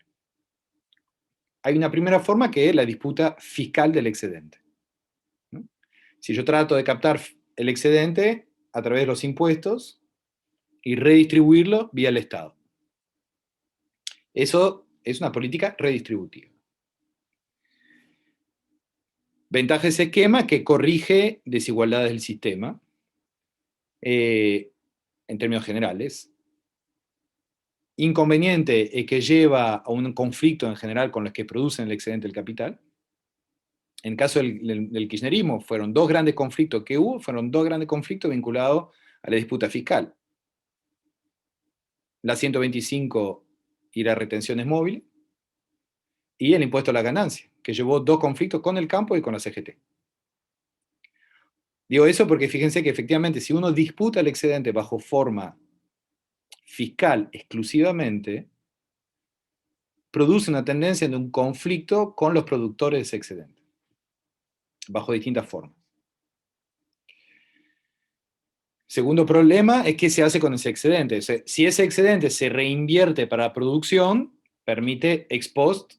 Hay una primera forma que es la disputa fiscal del excedente, ¿no? Si yo trato de captar el excedente a través de los impuestos y redistribuirlo vía el Estado. Eso es una política redistributiva. Ventaja de ese esquema que corrige desigualdades del sistema, en términos generales. Inconveniente es que lleva a un conflicto en general con los que producen el excedente del capital. En el caso del kirchnerismo, fueron dos grandes conflictos que hubo, fueron dos grandes conflictos vinculados a la disputa fiscal. La 125 y las retenciones móviles, y el impuesto a la ganancia, que llevó dos conflictos con el campo y con la CGT. Digo eso porque fíjense que efectivamente si uno disputa el excedente bajo forma fiscal exclusivamente, produce una tendencia de un conflicto con los productores de ese excedente, bajo distintas formas. Segundo problema es qué se hace con ese excedente. O sea, si ese excedente se reinvierte para producción, permite ex post,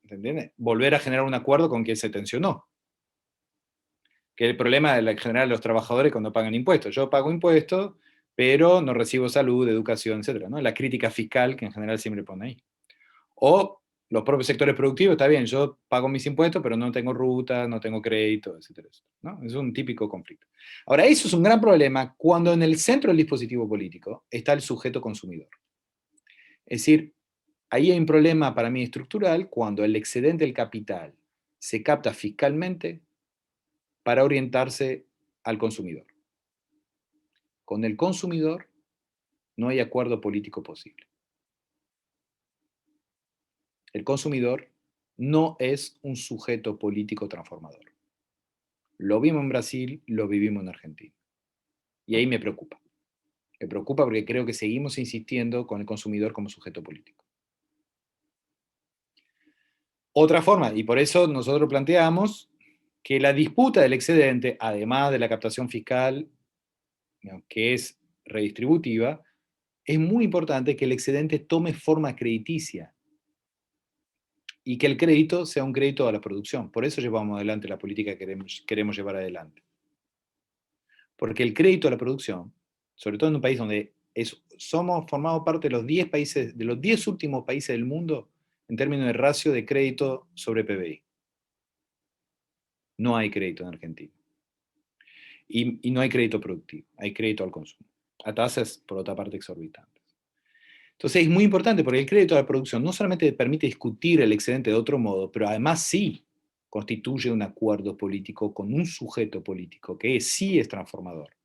¿entiendes?, volver a generar un acuerdo con quien se tensionó. Que es el problema en general de los trabajadores cuando pagan impuestos. Yo pago impuestos, pero no recibo salud, educación, etc., ¿no? La crítica fiscal que en general siempre pone ahí. O los propios sectores productivos, está bien, yo pago mis impuestos, pero no tengo ruta, no tengo crédito, etcétera, ¿no? Es un típico conflicto. Ahora, eso es un gran problema cuando en el centro del dispositivo político está el sujeto consumidor. Es decir, ahí hay un problema para mí estructural cuando el excedente del capital se capta fiscalmente para orientarse al consumidor. Con el consumidor no hay acuerdo político posible. El consumidor no es un sujeto político transformador. Lo vimos en Brasil, lo vivimos en Argentina. Y ahí me preocupa. Me preocupa porque creo que seguimos insistiendo con el consumidor como sujeto político. Otra forma, y por eso nosotros planteamos que la disputa del excedente, además de la captación fiscal, que es redistributiva, es muy importante que el excedente tome forma crediticia y que el crédito sea un crédito a la producción. Por eso llevamos adelante la política que queremos llevar adelante. Porque el crédito a la producción, sobre todo en un país donde somos formados parte de los 10 países, de los 10 últimos países del mundo en términos de ratio de crédito sobre PBI. No hay crédito en Argentina. Y no hay crédito productivo, hay crédito al consumo, a tasas, por otra parte, exorbitantes. Entonces es muy importante porque el crédito a la producción no solamente permite discutir el excedente de otro modo, pero además sí constituye un acuerdo político con un sujeto político que sí es transformador.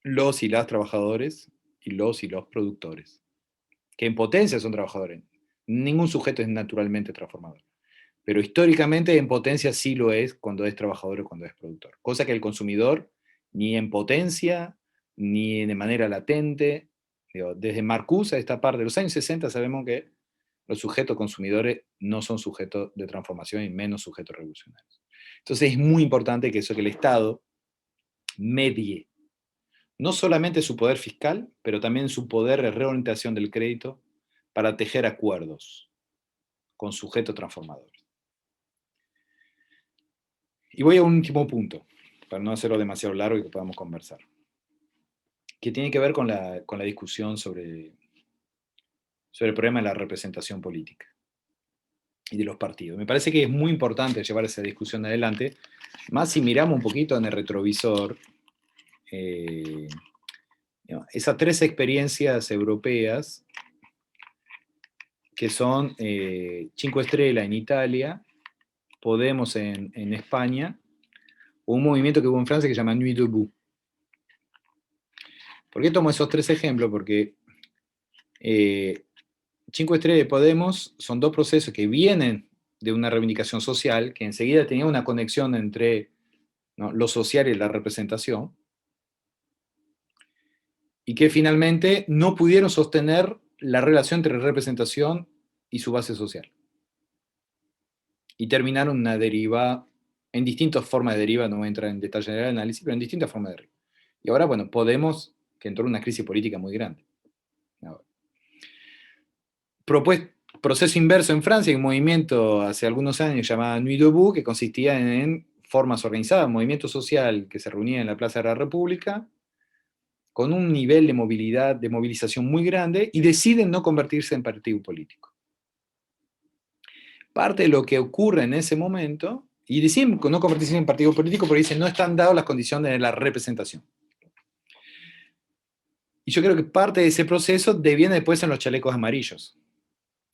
Los y las trabajadores y los productores, que en potencia son trabajadores. Ningún sujeto es naturalmente transformador. Pero históricamente en potencia sí lo es cuando es trabajador o cuando es productor. Cosa que el consumidor ni en potencia, ni de manera latente. Desde Marcuse a esta parte de los años 60 sabemos que los sujetos consumidores no son sujetos de transformación y menos sujetos revolucionarios. Entonces es muy importante que el Estado medie no solamente su poder fiscal, pero también su poder de reorientación del crédito para tejer acuerdos con sujetos transformadores. Y voy a un último punto, para no hacerlo demasiado largo y que podamos conversar, que tiene que ver con la discusión sobre el problema de la representación política y de los partidos. Me parece que es muy importante llevar esa discusión adelante, más si miramos un poquito en el retrovisor esas tres experiencias europeas que son Cinque Stelle en Italia, Podemos en España, o un movimiento que hubo en Francia que se llama Nuit Debout. ¿Por qué tomo esos tres ejemplos? Porque Cinco Estrellas y Podemos son dos procesos que vienen de una reivindicación social, que enseguida tenía una conexión entre, ¿no?, lo social y la representación, y que finalmente no pudieron sostener la relación entre representación y su base social. Y terminaron una deriva, en distintas formas de deriva, no voy a entrar en detalle del análisis, pero en distintas formas de deriva. Y ahora, bueno, Podemos, que entró en una crisis política muy grande. Proceso inverso en Francia, un movimiento hace algunos años llamado Nuit debout, que consistía en formas organizadas, movimiento social que se reunía en la Plaza de la República, con un nivel de movilidad, de movilización muy grande, y deciden no convertirse en partido político. Parte de lo que ocurre en ese momento, y deciden no convertirse en partido político porque dicen no están dadas las condiciones de la representación. Y yo creo que parte de ese proceso deviene después en los chalecos amarillos,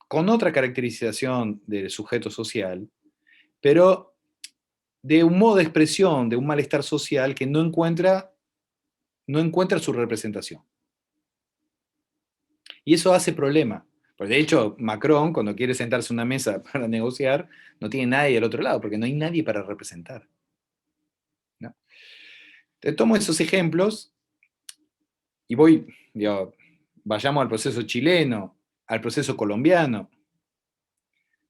con otra caracterización del sujeto social, pero de un modo de expresión, de un malestar social que no encuentra su representación. Y eso hace problema. Pues de hecho, Macron, cuando quiere sentarse a una mesa para negociar, no tiene nadie al otro lado, porque no hay nadie para representar, ¿no? Te tomo esos ejemplos y vayamos al proceso chileno, al proceso colombiano,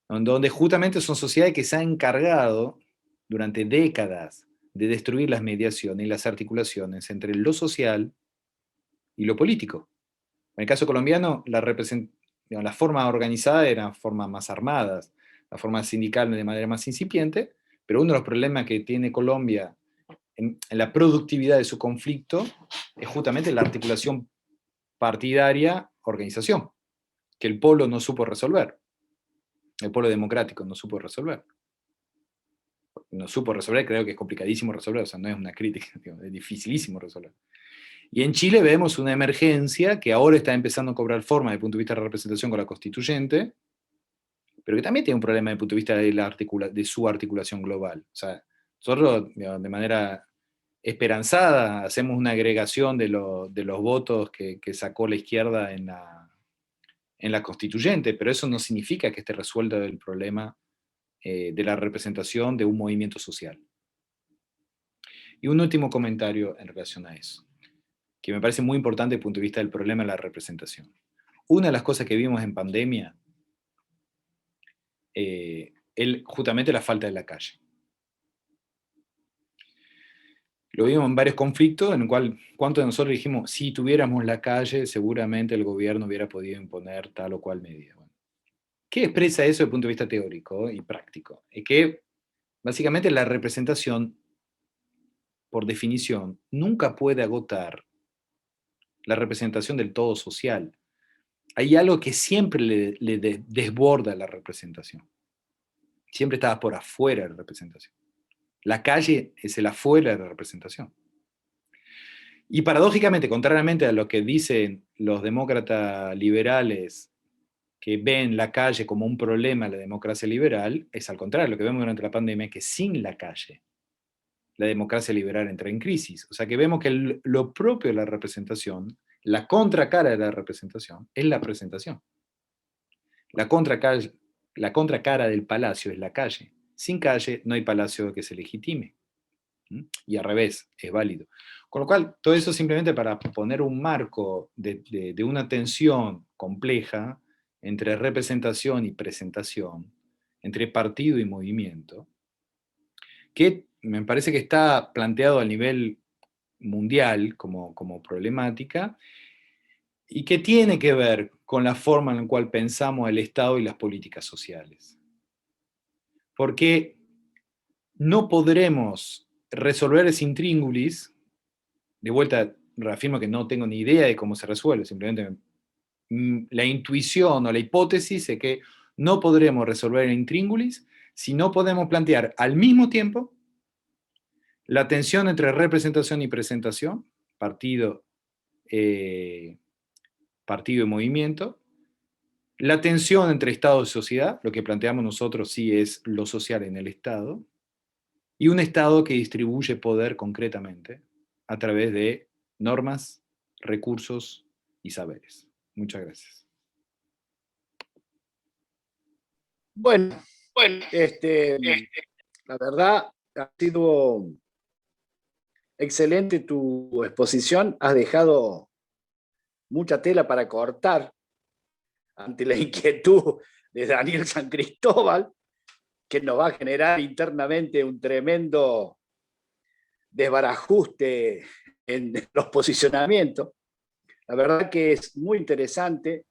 donde justamente son sociedades que se han encargado durante décadas de destruir las mediaciones y las articulaciones entre lo social y lo político. En el caso colombiano, la forma organizada eran formas más armadas, la forma sindical de manera más incipiente, pero uno de los problemas que tiene Colombia en la productividad de su conflicto es justamente la articulación partidaria-organización, que el polo no supo resolver, el polo democrático no supo resolver. No supo resolver, creo que es complicadísimo resolver, o sea, no es una crítica, es dificilísimo resolver. Y en Chile vemos una emergencia que ahora está empezando a cobrar forma desde el punto de vista de la representación con la constituyente, pero que también tiene un problema desde el punto de vista de su articulación global. O sea, nosotros, de manera esperanzada, hacemos una agregación de los votos que sacó la izquierda en la constituyente, pero eso no significa que esté resuelto el problema de la representación de un movimiento social. Y un último comentario en relación a eso, que me parece muy importante desde el punto de vista del problema de la representación. Una de las cosas que vimos en pandemia, justamente la falta de la calle. Lo vimos en varios conflictos, en el cual, ¿cuántos de nosotros dijimos, si tuviéramos la calle, seguramente el gobierno hubiera podido imponer tal o cual medida? Bueno, ¿qué expresa eso desde el punto de vista teórico y práctico? Es que, básicamente, la representación, por definición, nunca puede agotar la representación del todo social. Hay algo que siempre le desborda la representación. Siempre estaba por afuera de la representación. La calle es el afuera de la representación. Y paradójicamente, contrariamente a lo que dicen los demócratas liberales que ven la calle como un problema de la democracia liberal, es al contrario, lo que vemos durante la pandemia es que sin la calle, la democracia liberal entra en crisis. O sea que vemos que lo propio de la representación, la contracara de la representación, es la presentación. La contracara del palacio es la calle. Sin calle no hay palacio que se legitime. Y al revés, es válido. Con lo cual, todo eso simplemente para poner un marco de una tensión compleja entre representación y presentación, entre partido y movimiento, que me parece que está planteado a nivel mundial como problemática, y que tiene que ver con la forma en la cual pensamos el Estado y las políticas sociales. Porque no podremos resolver ese intríngulis, de vuelta reafirmo que no tengo ni idea de cómo se resuelve, simplemente la intuición o la hipótesis es que no podremos resolver el intríngulis si no podemos plantear al mismo tiempo la tensión entre representación y presentación, partido y movimiento, la tensión entre Estado y sociedad, lo que planteamos nosotros sí es lo social en el Estado, y un Estado que distribuye poder concretamente a través de normas, recursos y saberes. Muchas gracias. Bueno, la verdad ha sido excelente tu exposición. Has dejado mucha tela para cortar ante la inquietud de Daniel San Cristóbal, que nos va a generar internamente un tremendo desbarajuste en los posicionamientos. La verdad que es muy interesante,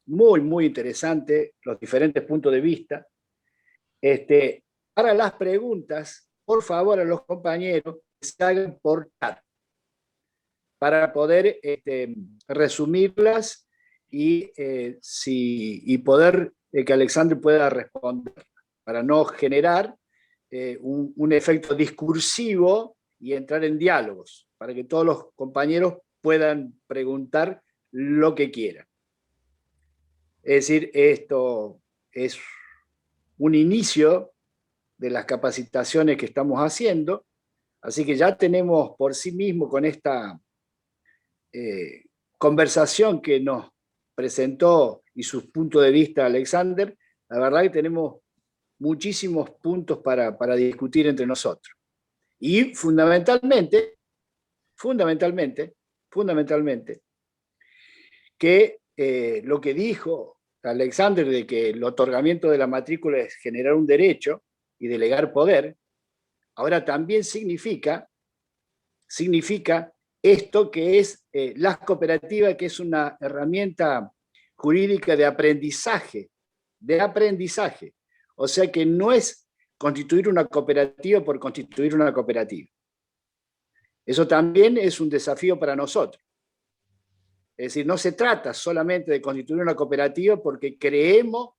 muy interesante los diferentes puntos de vista. Para las preguntas, por favor, a los compañeros que se hagan por chat para poder resumirlas y poder que Alexandre pueda responder, para no generar un efecto discursivo y entrar en diálogos, para que todos los compañeros puedan preguntar lo que quieran. Es decir, esto es un inicio de las capacitaciones que estamos haciendo, así que ya tenemos por sí mismo con esta conversación que nos presentó y sus puntos de vista Alexander, la verdad que tenemos muchísimos puntos para discutir entre nosotros. Y fundamentalmente, que lo que dijo Alexander de que el otorgamiento de la matrícula es generar un derecho y delegar poder, ahora también significa esto que es las cooperativas, que es una herramienta jurídica de aprendizaje. O sea que no es constituir una cooperativa por constituir una cooperativa. Eso también es un desafío para nosotros. Es decir, no se trata solamente de constituir una cooperativa porque creemos,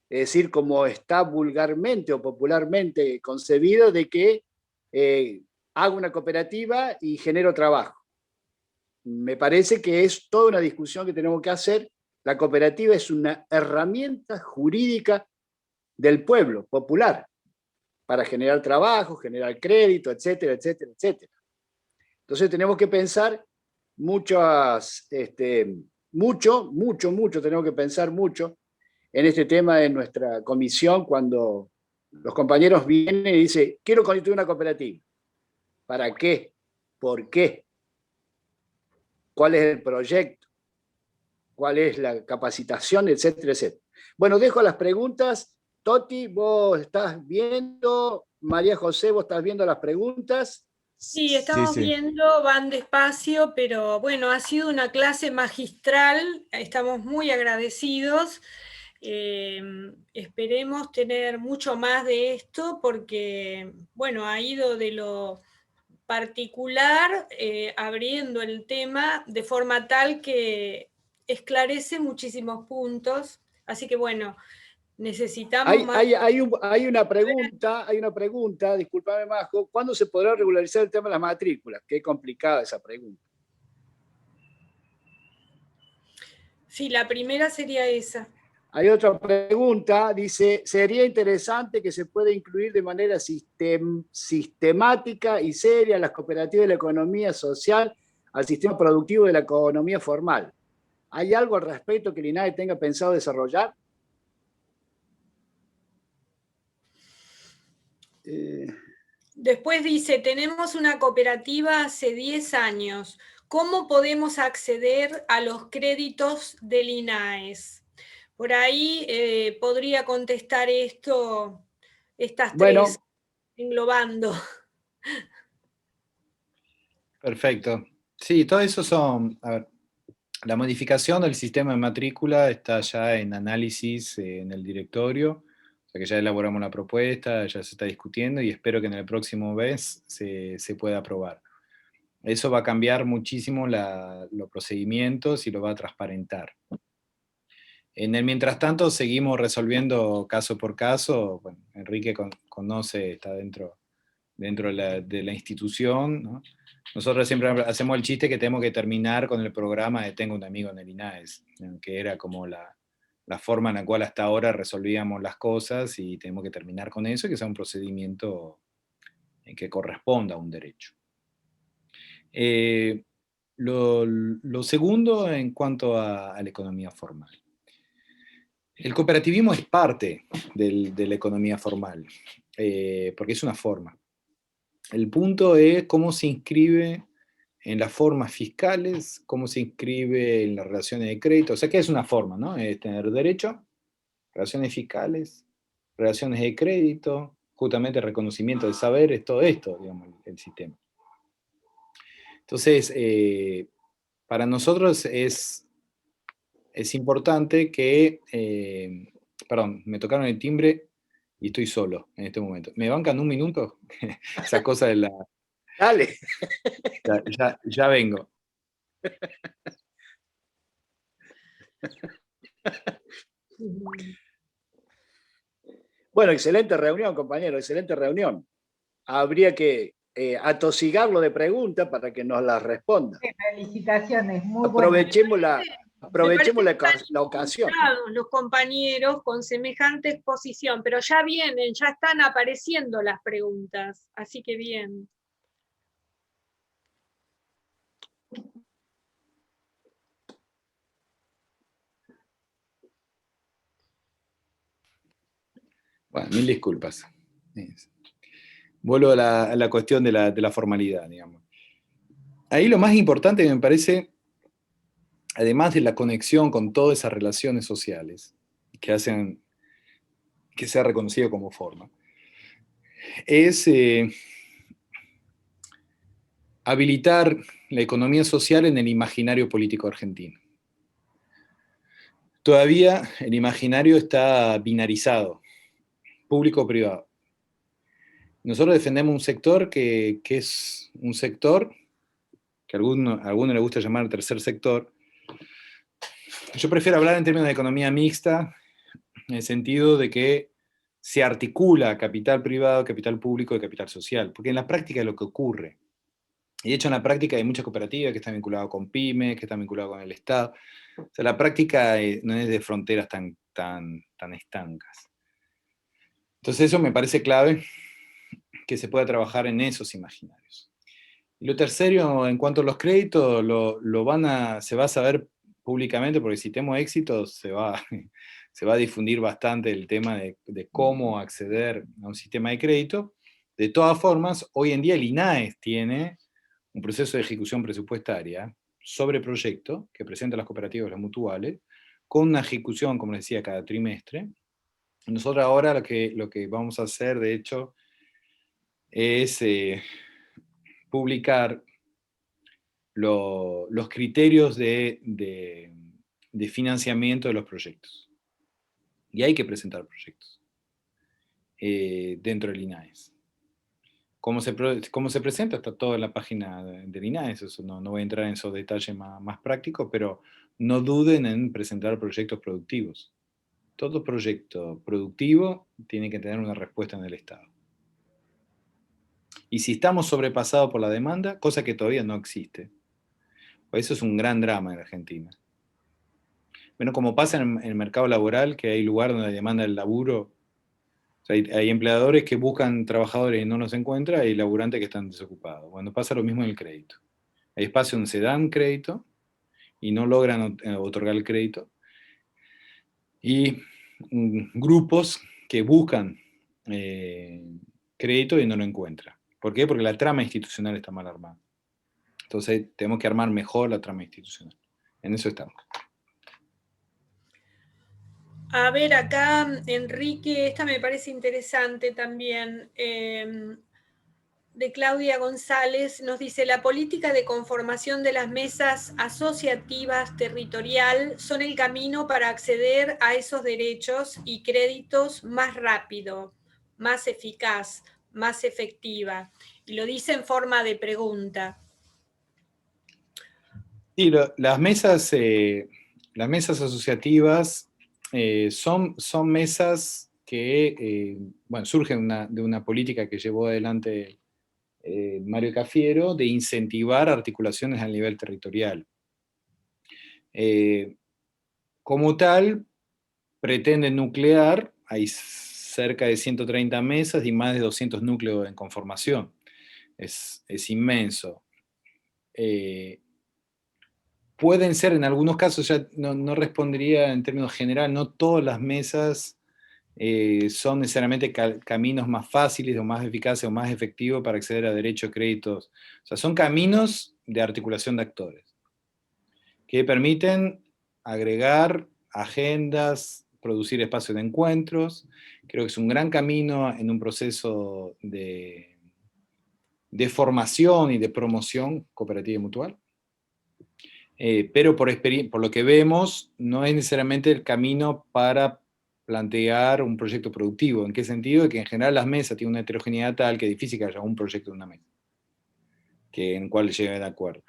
es decir, como está vulgarmente o popularmente concebido, de que hago una cooperativa y genero trabajo. Me parece que es toda una discusión que tenemos que hacer. La cooperativa es una herramienta jurídica del pueblo popular para generar trabajo, generar crédito, etcétera, etcétera, etcétera. Entonces tenemos que pensar tenemos que pensar mucho en este tema de nuestra comisión cuando los compañeros vienen y dicen, quiero constituir una cooperativa. ¿Para qué? ¿Por qué? ¿Cuál es el proyecto? ¿Cuál es la capacitación? Etcétera, etcétera. Bueno, dejo las preguntas. Toti, vos estás viendo. María José, vos estás viendo las preguntas. Sí, estamos viendo, van despacio, pero bueno, ha sido una clase magistral, estamos muy agradecidos. Esperemos tener mucho más de esto porque, bueno, ha ido de lo particular abriendo el tema de forma tal que esclarece muchísimos puntos. Así que, bueno, necesitamos más. Hay una pregunta, discúlpame, Majo, ¿cuándo se podrá regularizar el tema de las matrículas? Qué complicada esa pregunta. Sí, la primera sería esa. Hay otra pregunta, dice, sería interesante que se pueda incluir de manera sistemática y seria las cooperativas de la economía social al sistema productivo de la economía formal. ¿Hay algo al respecto que el INAE tenga pensado desarrollar? Después dice, tenemos una cooperativa hace 10 años. ¿Cómo podemos acceder a los créditos del INAES? Por ahí podría contestar estas tres, englobando. Perfecto. Sí, todo eso son... A ver, la modificación del sistema de matrícula está ya en análisis en el directorio, o sea que ya elaboramos la propuesta, ya se está discutiendo y espero que en el próximo mes se pueda aprobar. Eso va a cambiar muchísimo los procedimientos y lo va a transparentar. En el mientras tanto seguimos resolviendo caso por caso. Bueno, Enrique conoce, está dentro de la institución, ¿no? Nosotros siempre hacemos el chiste que tenemos que terminar con el programa de Tengo un amigo en el INAES, que era como la forma en la cual hasta ahora resolvíamos las cosas y tenemos que terminar con eso, que sea un procedimiento que corresponda a un derecho. Lo segundo en cuanto a la economía formal. El cooperativismo es parte de la economía formal, porque es una forma. El punto es cómo se inscribe en las formas fiscales, cómo se inscribe en las relaciones de crédito. O sea, ¿qué es una forma, no? Es tener derecho, relaciones fiscales, relaciones de crédito, justamente reconocimiento de saberes, todo esto, digamos, el sistema. Entonces, para nosotros es importante que... perdón, me tocaron el timbre y estoy solo en este momento. ¿Me bancan un minuto? Esa cosa de la... Dale. Ya vengo. Bueno, excelente reunión, compañero, excelente reunión. Habría que atosigarlo de preguntas para que nos las responda. Felicitaciones, muy buenas. Aprovechemos Me la parece ocasión. los compañeros con semejante exposición, pero ya vienen, ya están apareciendo las preguntas, así que bien. Bueno, mil disculpas. Vuelvo a la cuestión de la formalidad, digamos. Ahí lo más importante me parece, además de la conexión con todas esas relaciones sociales que hacen que sea reconocido como forma, es habilitar la economía social en el imaginario político argentino. Todavía el imaginario está binarizado, público-privado. Nosotros defendemos un sector que es un sector que a alguno le gusta llamar el tercer sector. Yo prefiero hablar en términos de economía mixta, en el sentido de que se articula capital privado, capital público y capital social, porque en la práctica es lo que ocurre. Y de hecho en la práctica hay muchas cooperativas que están vinculadas con pymes, que están vinculadas con el Estado. O sea, la práctica no es de fronteras tan estancas. Entonces eso me parece clave, que se pueda trabajar en esos imaginarios. Y lo tercero, en cuanto a los créditos, se va a saber públicamente, porque si tenemos éxito, se va a difundir bastante el tema de cómo acceder a un sistema de crédito. De todas formas, hoy en día el INAES tiene un proceso de ejecución presupuestaria sobre proyecto que presenta las cooperativas y las mutuales, con una ejecución, como les decía, cada trimestre. Nosotros ahora lo que vamos a hacer, de hecho, es publicar los criterios de financiamiento de los proyectos. Y hay que presentar proyectos dentro del INAES. ¿Cómo se presenta? Está todo en la página del INAES, eso no voy a entrar en esos detalles más prácticos, pero no duden en presentar proyectos productivos. Todo proyecto productivo tiene que tener una respuesta en el Estado. Y si estamos sobrepasados por la demanda, cosa que todavía no existe, pues eso es un gran drama en Argentina. Bueno, como pasa en el mercado laboral, que hay lugar donde la demanda del laburo, o sea, hay empleadores que buscan trabajadores y no los encuentran, y hay laburantes que están desocupados. Bueno, pasa lo mismo en el crédito. Hay espacios donde se dan crédito y no logran otorgar el crédito. Y grupos que buscan crédito y no lo encuentran. ¿Por qué? Porque la trama institucional está mal armada. Entonces tenemos que armar mejor la trama institucional. En eso estamos. A ver, acá, Enrique, esta me parece interesante también, de Claudia González, nos dice, la política de conformación de las mesas asociativas territorial son el camino para acceder a esos derechos y créditos más rápido, más eficaz, más efectiva. Y lo dice en forma de pregunta. Sí, las mesas asociativas son mesas que bueno, surgen de una política que llevó adelante Mario Cafiero de incentivar articulaciones a nivel territorial. Como tal, pretenden nuclear, hay cerca de 130 mesas y más de 200 núcleos en conformación. Es inmenso. pueden ser, en algunos casos, ya no respondería en términos generales, no todas las mesas son necesariamente caminos más fáciles o más eficaces o más efectivos para acceder a derechos, créditos. O sea, son caminos de articulación de actores que permiten agregar agendas, producir espacios de encuentros. Creo que es un gran camino en un proceso de formación y de promoción cooperativa y mutual. Pero por lo que vemos, no es necesariamente el camino para plantear un proyecto productivo. ¿En qué sentido? De que en general las mesas tienen una heterogeneidad tal que es difícil que haya un proyecto de una mesa en el cual lleguen de acuerdo.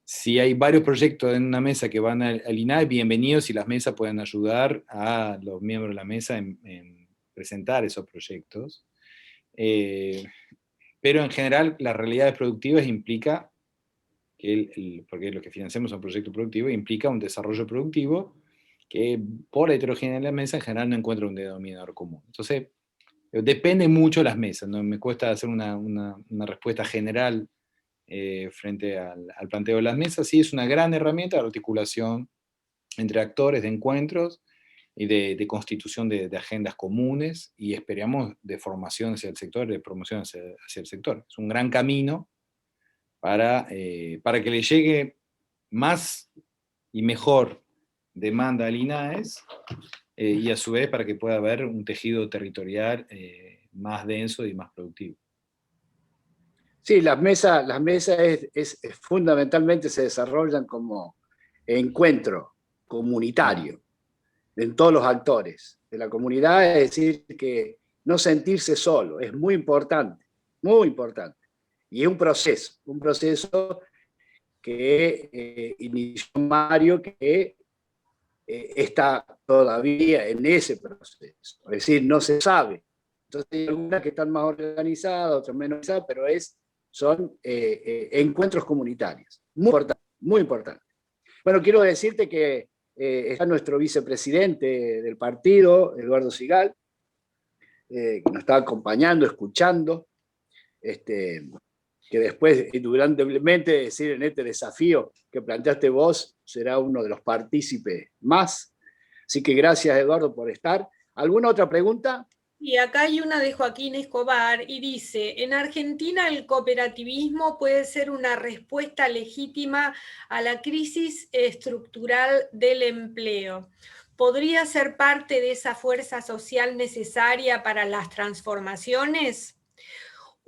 Si hay varios proyectos en una mesa que van al INAE, bienvenidos, y las mesas pueden ayudar a los miembros de la mesa en presentar esos proyectos. Pero en general las realidades productivas implica porque lo que financiamos son proyectos productivos, implica un desarrollo productivo que por la heterogeneidad de la mesa en general no encuentra un denominador común. Entonces, depende mucho de las mesas, ¿no? Me cuesta hacer una respuesta general frente al planteo de las mesas. Sí, es una gran herramienta de articulación entre actores, de encuentros y de constitución de agendas comunes, y esperamos de formación hacia el sector, de promoción hacia el sector. Es un gran camino para que le llegue más y mejor demanda al INAES, y a su vez para que pueda haber un tejido territorial más denso y más productivo. Sí, las mesas fundamentalmente se desarrollan como encuentro comunitario en todos los actores de la comunidad, es decir, que no sentirse solo, es muy importante, muy importante. Y es un proceso que inició Mario, que está todavía en ese proceso. Es decir, no se sabe. Entonces hay algunas que están más organizadas, otras menos organizadas, pero son encuentros comunitarios. Muy importante, muy importante. Bueno, quiero decirte que está nuestro vicepresidente del partido, Eduardo Sigal, que nos está acompañando, escuchando, que después, indudablemente, decir en este desafío que planteaste vos, será uno de los partícipes más. Así que gracias, Eduardo, por estar. ¿Alguna otra pregunta? Y acá hay una de Joaquín Escobar y dice: en Argentina el cooperativismo puede ser una respuesta legítima a la crisis estructural del empleo. ¿Podría ser parte de esa fuerza social necesaria para las transformaciones?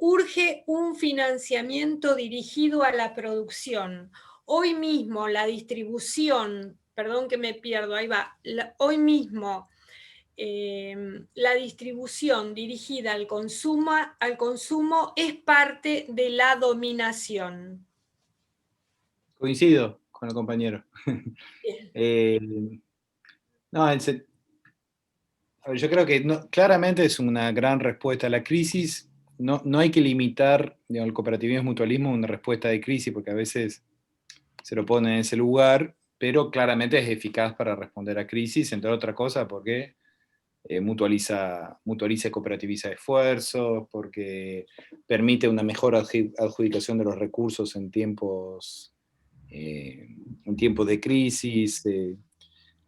Urge un financiamiento dirigido a la producción. Hoy mismo la distribución, perdón que me pierdo, ahí va, hoy mismo la distribución dirigida al consumo es parte de la dominación. Coincido con el compañero. Yo creo que claramente es una gran respuesta a la crisis. No hay que limitar, digamos, el cooperativismo y mutualismo a una respuesta de crisis, porque a veces se lo pone en ese lugar, pero claramente es eficaz para responder a crisis, entre otras cosas porque mutualiza y cooperativiza esfuerzos, porque permite una mejor adjudicación de los recursos en tiempos de crisis.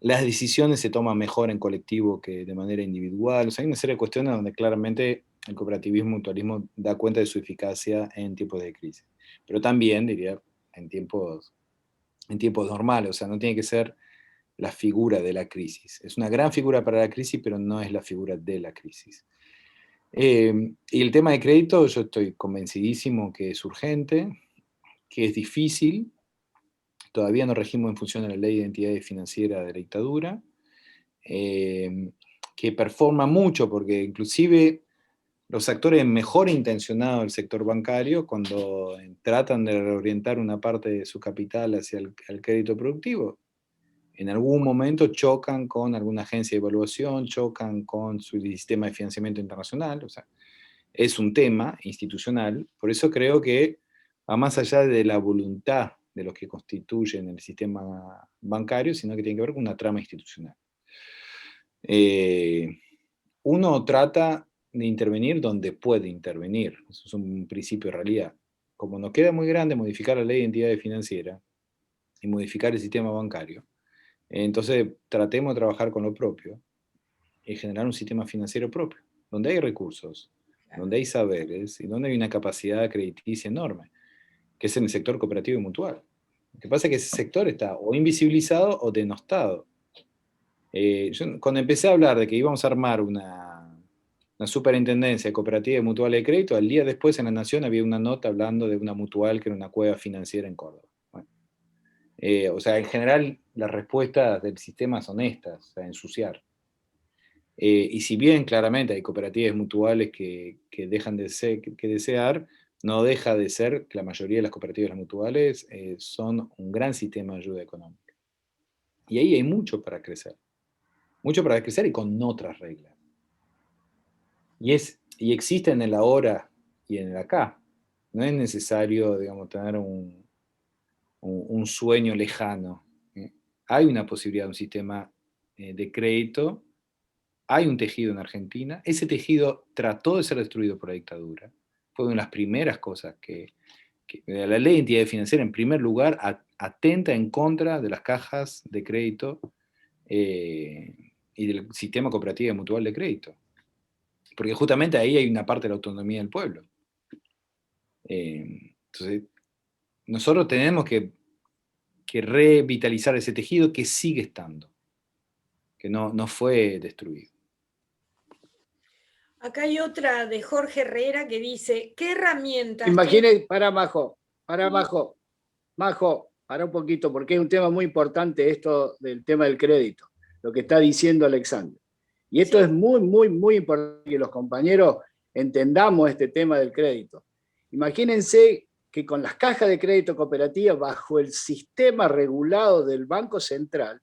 Las decisiones se toman mejor en colectivo que de manera individual. O sea, hay una serie de cuestiones donde claramente el cooperativismo y mutualismo da cuenta de su eficacia en tiempos de crisis. Pero también, diría, en tiempos normales. O sea, no tiene que ser la figura de la crisis. Es una gran figura para la crisis, pero no es la figura de la crisis. Y el tema de crédito, yo estoy convencidísimo que es urgente, que es difícil. Todavía no regimos en función de la ley de identidad financiera de la dictadura, que performa mucho, porque inclusive los actores mejor intencionados del sector bancario, cuando tratan de reorientar una parte de su capital hacia el crédito productivo, en algún momento chocan con alguna agencia de evaluación, chocan con su sistema de financiamiento internacional. O sea, es un tema institucional. Por eso creo que va más allá de la voluntad de los que constituyen el sistema bancario, sino que tiene que ver con una trama institucional. Uno trata de intervenir donde puede intervenir. Eso es un principio de realidad. Como nos queda muy grande modificar la ley de identidad financiera, y modificar el sistema bancario. Entonces tratemos de trabajar con lo propio y generar un sistema financiero propio, donde hay recursos, donde hay saberes y donde hay una capacidad crediticia enorme, que es en el sector cooperativo y mutual. Lo que pasa es que ese sector está o invisibilizado o denostado. Yo cuando empecé a hablar de que íbamos a armar una superintendencia de cooperativa y mutual de crédito, al día después en La Nación había una nota hablando de una mutual que era una cueva financiera en Córdoba. Bueno, o sea, en general las respuestas del sistema son estas, o sea, ensuciar. Y si bien claramente hay cooperativas mutuales que dejan de ser, que desear, no deja de ser que la mayoría de las cooperativas mutuales son un gran sistema de ayuda económica. Y ahí hay mucho para crecer y con otras reglas. Y existe en el ahora y en el acá. No es necesario, digamos, tener un sueño lejano. Hay una posibilidad de un sistema de crédito. Hay un tejido en Argentina. Ese tejido trató de ser destruido por la dictadura. Fue una de las primeras cosas que la ley de entidad financiera, en primer lugar, atenta en contra de las cajas de crédito y del sistema cooperativo y mutual de crédito. Porque justamente ahí hay una parte de la autonomía del pueblo. Entonces, nosotros tenemos que revitalizar ese tejido que sigue estando, que no fue destruido. Acá hay otra de Jorge Herrera que dice, ¿qué herramientas Imagine, para Majo, para un poquito, porque es un tema muy importante esto del tema del crédito, lo que está diciendo Alexander. Y esto es muy, muy, muy importante que los compañeros entendamos este tema del crédito. Imagínense que con las cajas de crédito cooperativa, bajo el sistema regulado del Banco Central,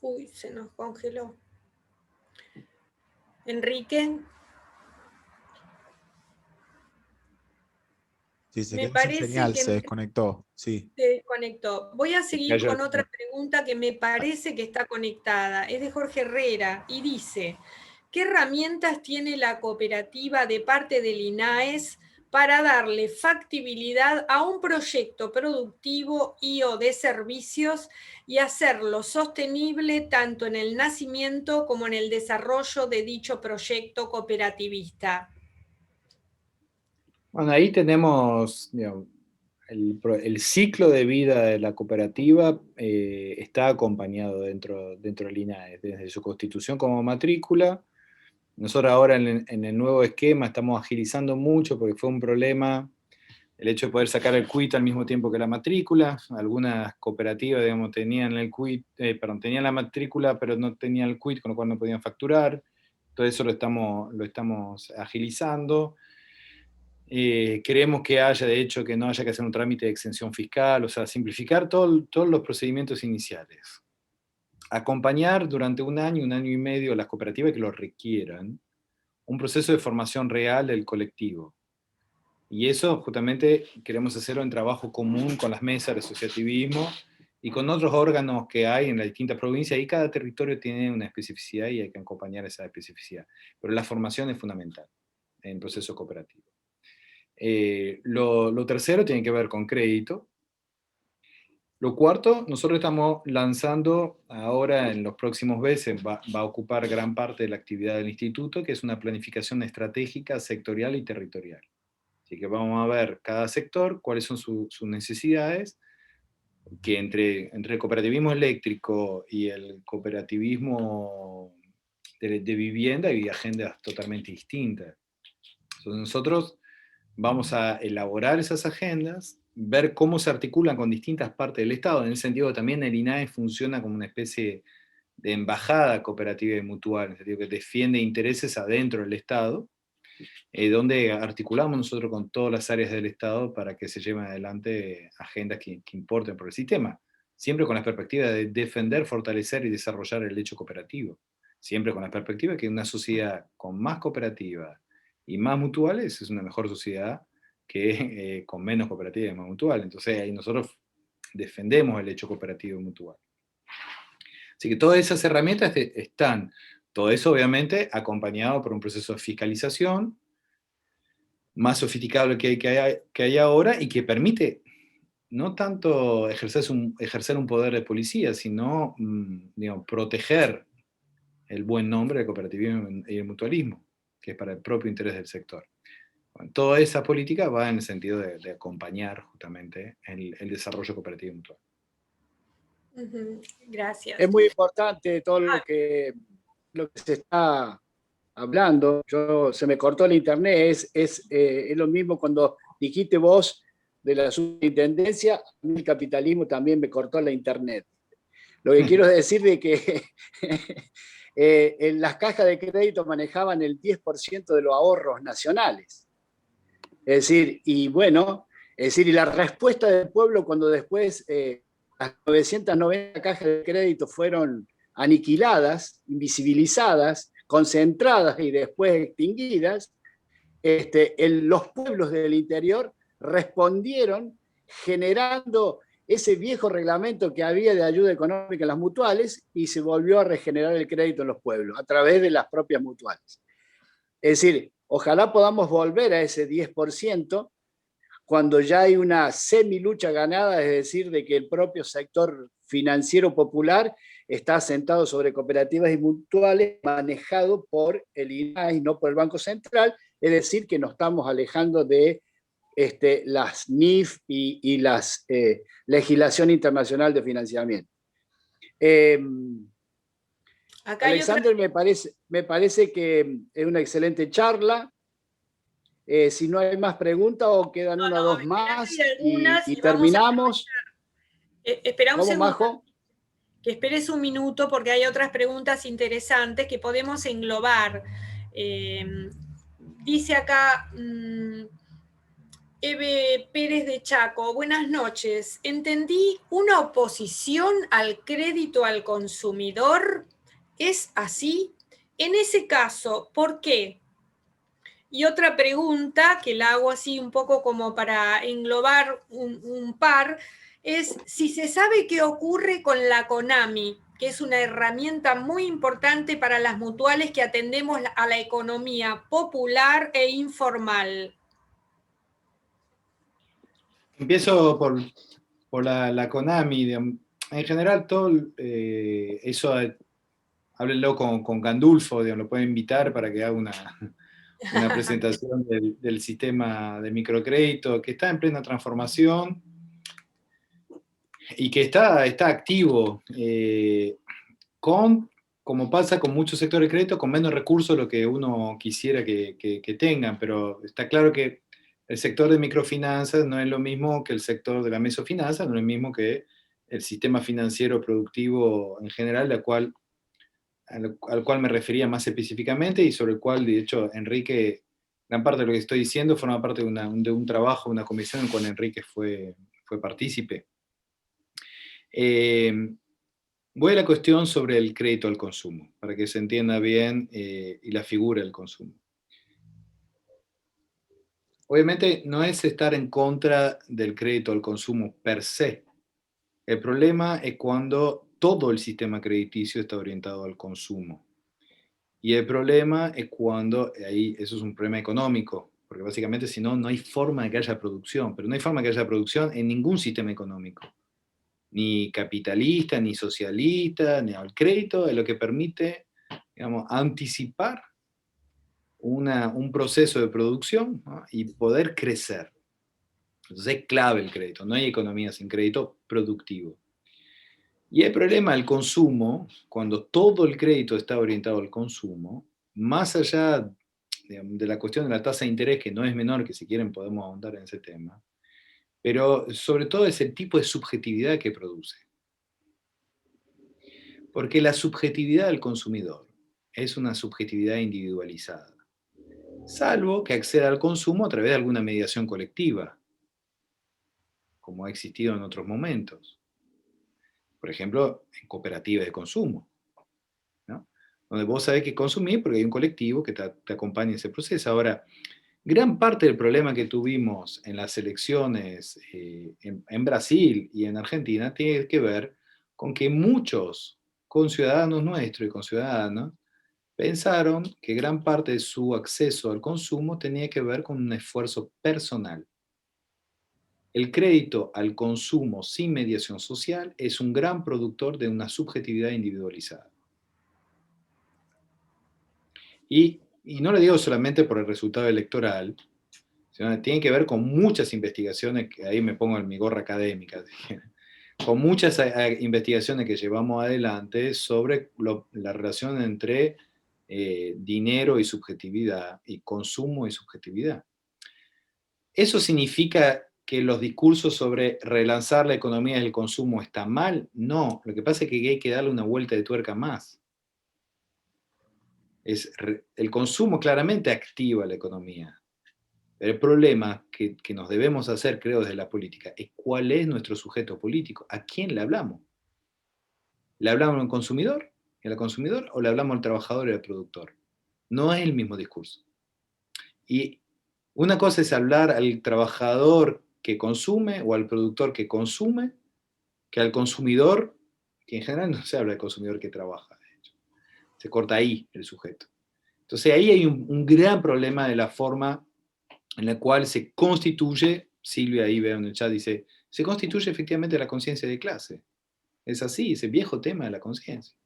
Uy, se nos congeló. Enrique. Sí, se Me quedó sin parece señal, que se desconectó. Sí. se desconectó. Voy a seguir con otra pregunta que me parece que está conectada. Es de Jorge Herrera y dice, ¿qué herramientas tiene la cooperativa de parte del INAES para darle factibilidad a un proyecto productivo y o de servicios y hacerlo sostenible tanto en el nacimiento como en el desarrollo de dicho proyecto cooperativista? Bueno, ahí tenemos, digamos, el ciclo de vida de la cooperativa está acompañado dentro del INAES, desde su constitución como matrícula. Nosotros ahora en el nuevo esquema estamos agilizando mucho porque fue un problema el hecho de poder sacar el quit al mismo tiempo que la matrícula. Algunas cooperativas, digamos, tenían tenían la matrícula, pero no tenían el quit, con lo cual no podían facturar. Todo eso lo estamos agilizando. Queremos que haya, de hecho, que no haya que hacer un trámite de exención fiscal, o sea, simplificar todos los procedimientos iniciales. Acompañar durante un año y medio a las cooperativas que lo requieran, un proceso de formación real del colectivo. Y eso justamente queremos hacerlo en trabajo común con las mesas de asociativismo y con otros órganos que hay en las distintas provincias, y cada territorio tiene una especificidad y hay que acompañar esa especificidad. Pero la formación es fundamental en el proceso cooperativo. Lo tercero tiene que ver con crédito. Lo cuarto, nosotros estamos lanzando ahora en los próximos meses, va a ocupar gran parte de la actividad del instituto, que es una planificación estratégica sectorial y territorial. Así que vamos a ver cada sector, cuáles son sus necesidades, que entre el cooperativismo eléctrico y el cooperativismo de vivienda hay agendas totalmente distintas. Entonces nosotros vamos a elaborar esas agendas, ver cómo se articulan con distintas partes del Estado. En ese sentido también el INAES funciona como una especie de embajada cooperativa y mutual, en el sentido que defiende intereses adentro del Estado, donde articulamos nosotros con todas las áreas del Estado para que se lleven adelante agendas que importen por el sistema, siempre con la perspectiva de defender, fortalecer y desarrollar el hecho cooperativo, siempre con la perspectiva de que una sociedad con más cooperativas y más mutuales es una mejor sociedad que con menos cooperativas y más mutuales. Entonces ahí nosotros defendemos el hecho cooperativo y mutual. Así que todas esas herramientas están, todo eso obviamente acompañado por un proceso de fiscalización, más sofisticado que hay ahora y que permite no tanto ejercer un poder de policía, sino digamos, proteger el buen nombre del cooperativismo y el mutualismo, que es para el propio interés del sector. Bueno, toda esa política va en el sentido de acompañar justamente el desarrollo cooperativo y mutual. Gracias. Es muy importante todo lo que se está hablando. Se me cortó el internet, es lo mismo cuando dijiste vos de la superintendencia, a mí el capitalismo también me cortó la internet. Lo que quiero decir de que en las cajas de crédito manejaban el 10% de los ahorros nacionales. Es decir, y bueno, y la respuesta del pueblo cuando después las 990 cajas de crédito fueron aniquiladas, invisibilizadas, concentradas y después extinguidas, los pueblos del interior respondieron generando ese viejo reglamento que había de ayuda económica en las mutuales y se volvió a regenerar el crédito en los pueblos a través de las propias mutuales. Es decir, ojalá podamos volver a ese 10% cuando ya hay una semi-lucha ganada, es decir, de que el propio sector financiero popular está asentado sobre cooperativas y mutuales manejado por el INAI, no por el Banco Central, es decir, que nos estamos alejando de las NIF y la legislación internacional de financiamiento. Alexander, me parece que es una excelente charla. Si no hay más preguntas o quedan una o dos más y terminamos. Espera un segundo. Majo? Que esperes un minuto porque hay otras preguntas interesantes que podemos englobar. Dice acá Eve Pérez de Chaco, buenas noches. Entendí una oposición al crédito al consumidor. ¿Es así? En ese caso, ¿por qué? Y otra pregunta, que la hago así un poco como para englobar un par, es si se sabe qué ocurre con la CONAMI, que es una herramienta muy importante para las mutuales que atendemos a la economía popular e informal. Empiezo por la CONAMI. Digamos. En general, todo eso, háblenlo con Gandulfo, digamos, lo pueden invitar para que haga una presentación del sistema de microcrédito que está en plena transformación y que está activo, como pasa con muchos sectores de crédito, con menos recursos de lo que uno quisiera que tengan, pero está claro que el sector de microfinanzas no es lo mismo que el sector de la mesofinanza, no es lo mismo que el sistema financiero productivo en general, al cual me refería más específicamente y sobre el cual, de hecho, Enrique, gran parte de lo que estoy diciendo forma parte de un trabajo, una comisión en la cual Enrique fue partícipe. Voy a la cuestión sobre el crédito al consumo, para que se entienda bien y la figura del consumo. Obviamente no es estar en contra del crédito al consumo per se. El problema es cuando todo el sistema crediticio está orientado al consumo. Y el problema es cuando, eso es un problema económico, porque básicamente si no, no hay forma de que haya producción, pero no hay forma de que haya producción en ningún sistema económico, ni capitalista, ni socialista, ni el crédito es lo que permite, digamos, anticipar un proceso de producción, ¿no? Y poder crecer. Entonces es clave el crédito, no hay economía sin crédito productivo. Y el problema del consumo, cuando todo el crédito está orientado al consumo, más allá de la cuestión de la tasa de interés, que no es menor, que si quieren podemos ahondar en ese tema, pero sobre todo es el tipo de subjetividad que produce. Porque la subjetividad del consumidor es una subjetividad individualizada, salvo que acceda al consumo a través de alguna mediación colectiva, como ha existido en otros momentos. Por ejemplo, en cooperativas de consumo, ¿no? Donde vos sabés que consumís porque hay un colectivo que te acompaña en ese proceso. Ahora, gran parte del problema que tuvimos en las elecciones en Brasil y en Argentina tiene que ver con que muchos conciudadanos nuestros y conciudadanas pensaron que gran parte de su acceso al consumo tenía que ver con un esfuerzo personal. El crédito al consumo sin mediación social es un gran productor de una subjetividad individualizada. Y no lo digo solamente por el resultado electoral, sino que tiene que ver con muchas investigaciones, que ahí me pongo en mi gorra académica, con muchas investigaciones que llevamos adelante sobre la relación entre dinero y subjetividad, y consumo y subjetividad. ¿Eso significa que los discursos sobre relanzar la economía del consumo están mal? No, lo que pasa es que hay que darle una vuelta de tuerca más. El consumo claramente activa la economía. El problema que nos debemos hacer, creo, desde la política, es cuál es nuestro sujeto político. ¿A quién le hablamos? ¿Le hablamos al consumidor y al consumidor o le hablamos al trabajador y al productor? No es el mismo discurso. Y una cosa es hablar al trabajador que consume o al productor que consume, que al consumidor, que en general no se habla del consumidor que trabaja, de hecho. Se corta ahí el sujeto. Entonces ahí hay un gran problema de la forma en la cual se constituye, Silvia ahí veo en el chat, dice, se constituye efectivamente la conciencia de clase. Es así, ese viejo tema de la conciencia.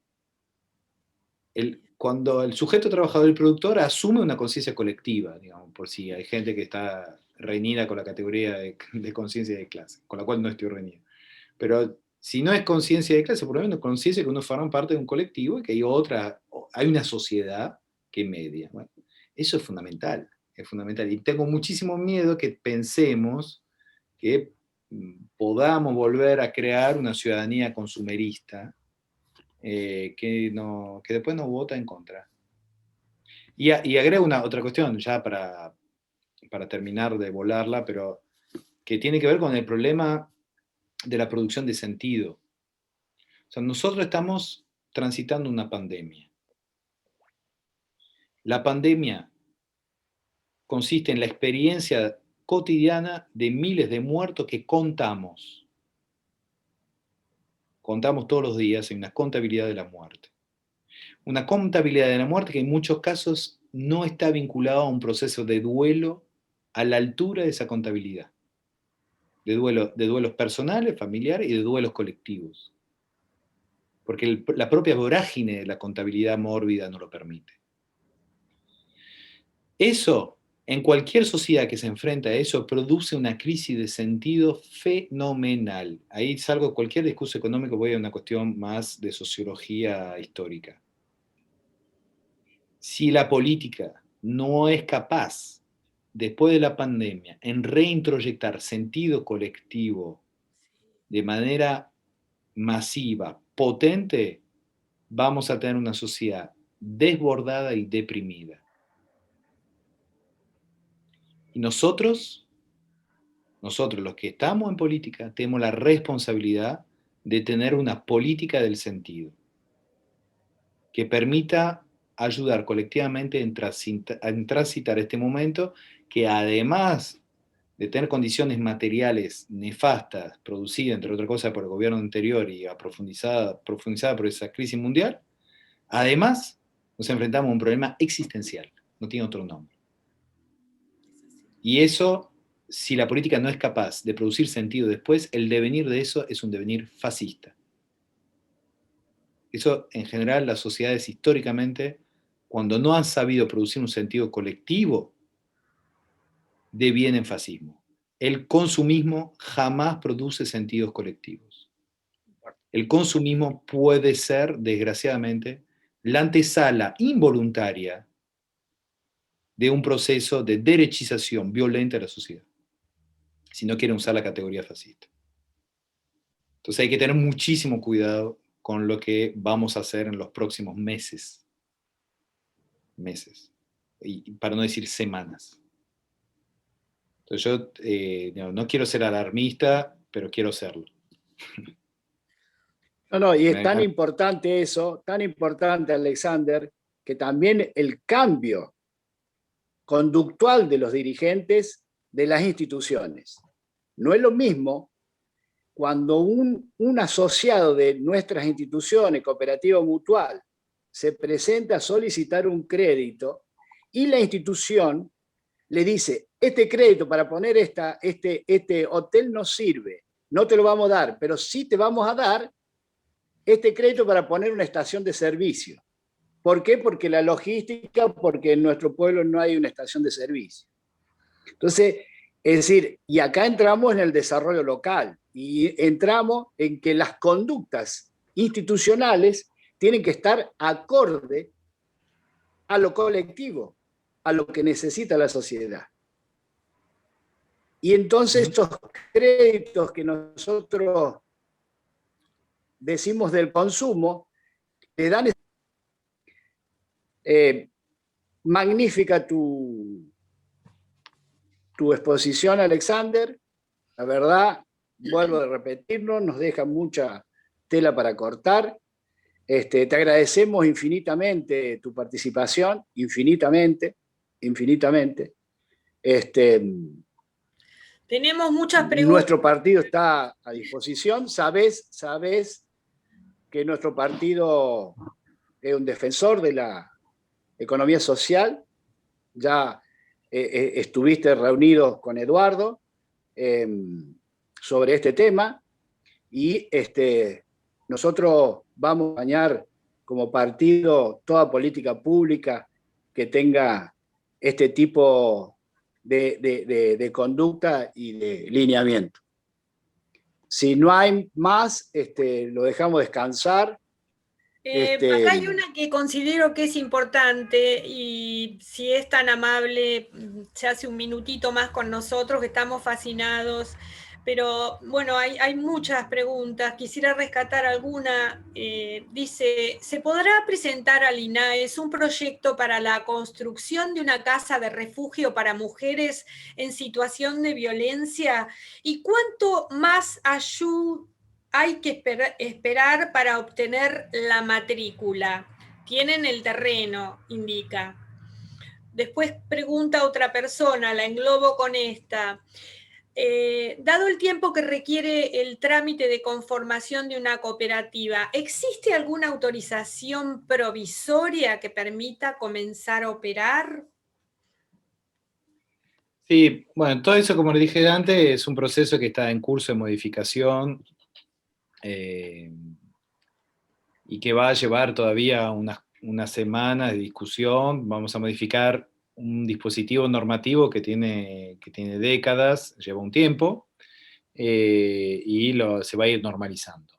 Cuando el sujeto trabajador y productor asume una conciencia colectiva, digamos, por si hay gente que está reñida con la categoría de conciencia de clase, con la cual no estoy reñido. Pero si no es conciencia de clase, por lo menos conciencia que uno forma parte de un colectivo y que hay una sociedad que media. Bueno, eso es fundamental. Es fundamental. Y tengo muchísimo miedo que pensemos que podamos volver a crear una ciudadanía consumerista que después nos vota en contra. Y agrego otra cuestión, ya para terminar de volarla, pero que tiene que ver con el problema de la producción de sentido. O sea, nosotros estamos transitando una pandemia. La pandemia consiste en la experiencia cotidiana de miles de muertos que contamos. Contamos todos los días en una contabilidad de la muerte. Una contabilidad de la muerte que en muchos casos no está vinculada a un proceso de duelo a la altura de esa contabilidad. De duelos personales, familiares y de duelos colectivos. Porque la propia vorágine de la contabilidad mórbida no lo permite. Eso, en cualquier sociedad que se enfrenta a eso, produce una crisis de sentido fenomenal. Ahí salgo de cualquier discurso económico, voy a una cuestión más de sociología histórica. Si la política no es capaz, después de la pandemia, en reintroyectar sentido colectivo de manera masiva, potente, vamos a tener una sociedad desbordada y deprimida. Y nosotros los que estamos en política, tenemos la responsabilidad de tener una política del sentido que permita ayudar colectivamente en transitar este momento que, además de tener condiciones materiales nefastas producidas, entre otras cosas, por el gobierno anterior y profundizada por esa crisis mundial, además nos enfrentamos a un problema existencial, no tiene otro nombre. Y eso, si la política no es capaz de producir sentido después, el devenir de eso es un devenir fascista. Eso, en general, las sociedades históricamente, cuando no han sabido producir un sentido colectivo, devienen fascismo. El consumismo jamás produce sentidos colectivos. El consumismo puede ser, desgraciadamente, la antesala involuntaria de un proceso de derechización violenta de la sociedad, si no quieren usar la categoría fascista. Entonces hay que tener muchísimo cuidado con lo que vamos a hacer en los próximos meses, y para no decir semanas. Entonces yo no quiero ser alarmista, pero quiero serlo. No, y es tan importante eso, tan importante, Alexander, que también el cambio conductual de los dirigentes de las instituciones. No es lo mismo cuando un asociado de nuestras instituciones, Cooperativa Mutual, se presenta a solicitar un crédito y la institución le dice, este crédito para poner este hotel no sirve, no te lo vamos a dar, pero sí te vamos a dar este crédito para poner una estación de servicio. ¿Por qué? Porque la logística, porque en nuestro pueblo no hay una estación de servicio. Entonces, es decir, y acá entramos en el desarrollo local y entramos en que las conductas institucionales tienen que estar acorde a lo colectivo, a lo que necesita la sociedad. Y entonces estos créditos que nosotros decimos del consumo, te dan magnífica tu exposición, Alexander. La verdad, vuelvo a repetirlo, nos deja mucha tela para cortar. Te agradecemos infinitamente tu participación, infinitamente. Tenemos muchas preguntas. Nuestro partido está a disposición. Sabés que nuestro partido es un defensor de la economía social. Ya estuviste reunidos con Eduardo sobre este tema y nosotros vamos a acompañar como partido toda política pública que tenga este tipo de conducta y de lineamiento. Si no hay más, lo dejamos descansar. Acá hay una que considero que es importante y si es tan amable, se hace un minutito más con nosotros, que estamos fascinados. Pero bueno, hay muchas preguntas. Quisiera rescatar alguna. Dice, ¿se podrá presentar al INAES un proyecto para la construcción de una casa de refugio para mujeres en situación de violencia? ¿Y cuánto más ayuda hay que esperar para obtener la matrícula? Tienen el terreno, indica. Después pregunta otra persona, la englobo con esta. Dado el tiempo que requiere el trámite de conformación de una cooperativa, ¿existe alguna autorización provisoria que permita comenzar a operar? Sí, bueno, todo eso, como le dije antes, es un proceso que está en curso de modificación y que va a llevar todavía unas semanas de discusión. Vamos a modificar un dispositivo normativo que tiene décadas, lleva un tiempo, y se va a ir normalizando.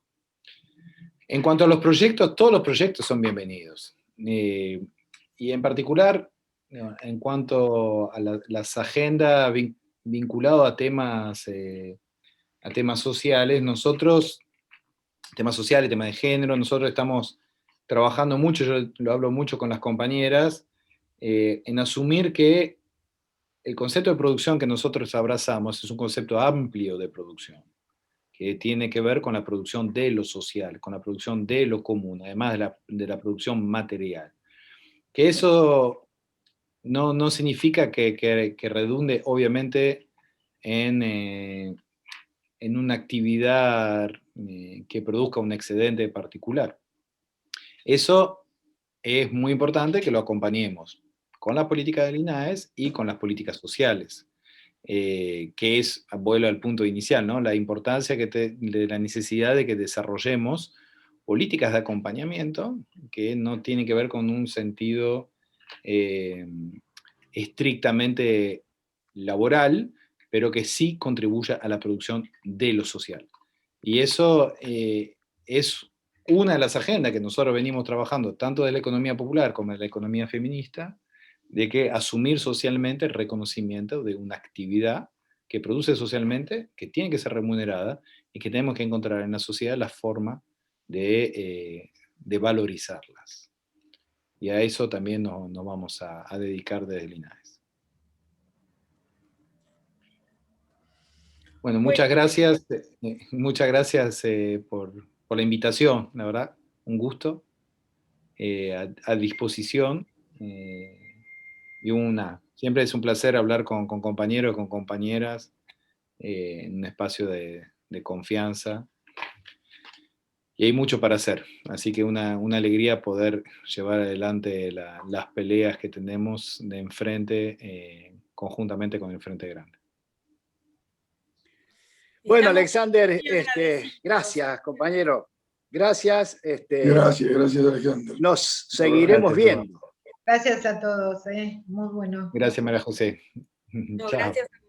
En cuanto a los proyectos, todos los proyectos son bienvenidos. Y en particular, en cuanto a las agendas vinculadas a temas sociales, temas sociales, temas de género, nosotros estamos trabajando mucho, yo lo hablo mucho con las compañeras, en asumir que el concepto de producción que nosotros abrazamos es un concepto amplio de producción, que tiene que ver con la producción de lo social, con la producción de lo común, además de la producción material. Que eso no significa que redunde, obviamente, en una actividad que produzca un excedente particular. Eso es muy importante que lo acompañemos con la política del INAES y con las políticas sociales, que es, vuelvo al punto inicial, ¿no? La importancia de la necesidad de que desarrollemos políticas de acompañamiento que no tienen que ver con un sentido estrictamente laboral, pero que sí contribuya a la producción de lo social. Y eso es una de las agendas que nosotros venimos trabajando, tanto de la economía popular como de la economía feminista, de que asumir socialmente el reconocimiento de una actividad que produce socialmente, que tiene que ser remunerada y que tenemos que encontrar en la sociedad la forma de valorizarlas. Y a eso también nos vamos a dedicar desde el INAES. Bueno, muchas gracias por la invitación, la verdad, un gusto, a disposición, y siempre es un placer hablar con compañeros, con compañeras, en un espacio de confianza. y hay mucho para hacer. Así que una alegría poder llevar adelante las peleas que tenemos de enfrente conjuntamente con el Frente Grande. Bueno, Estamos Alexander, muy agradecidos. gracias, compañero. Gracias. Gracias, Alexander. Nos seguiremos Gracias, viendo. Gracias a todos, muy bueno. Gracias, María José. No, Chao. gracias a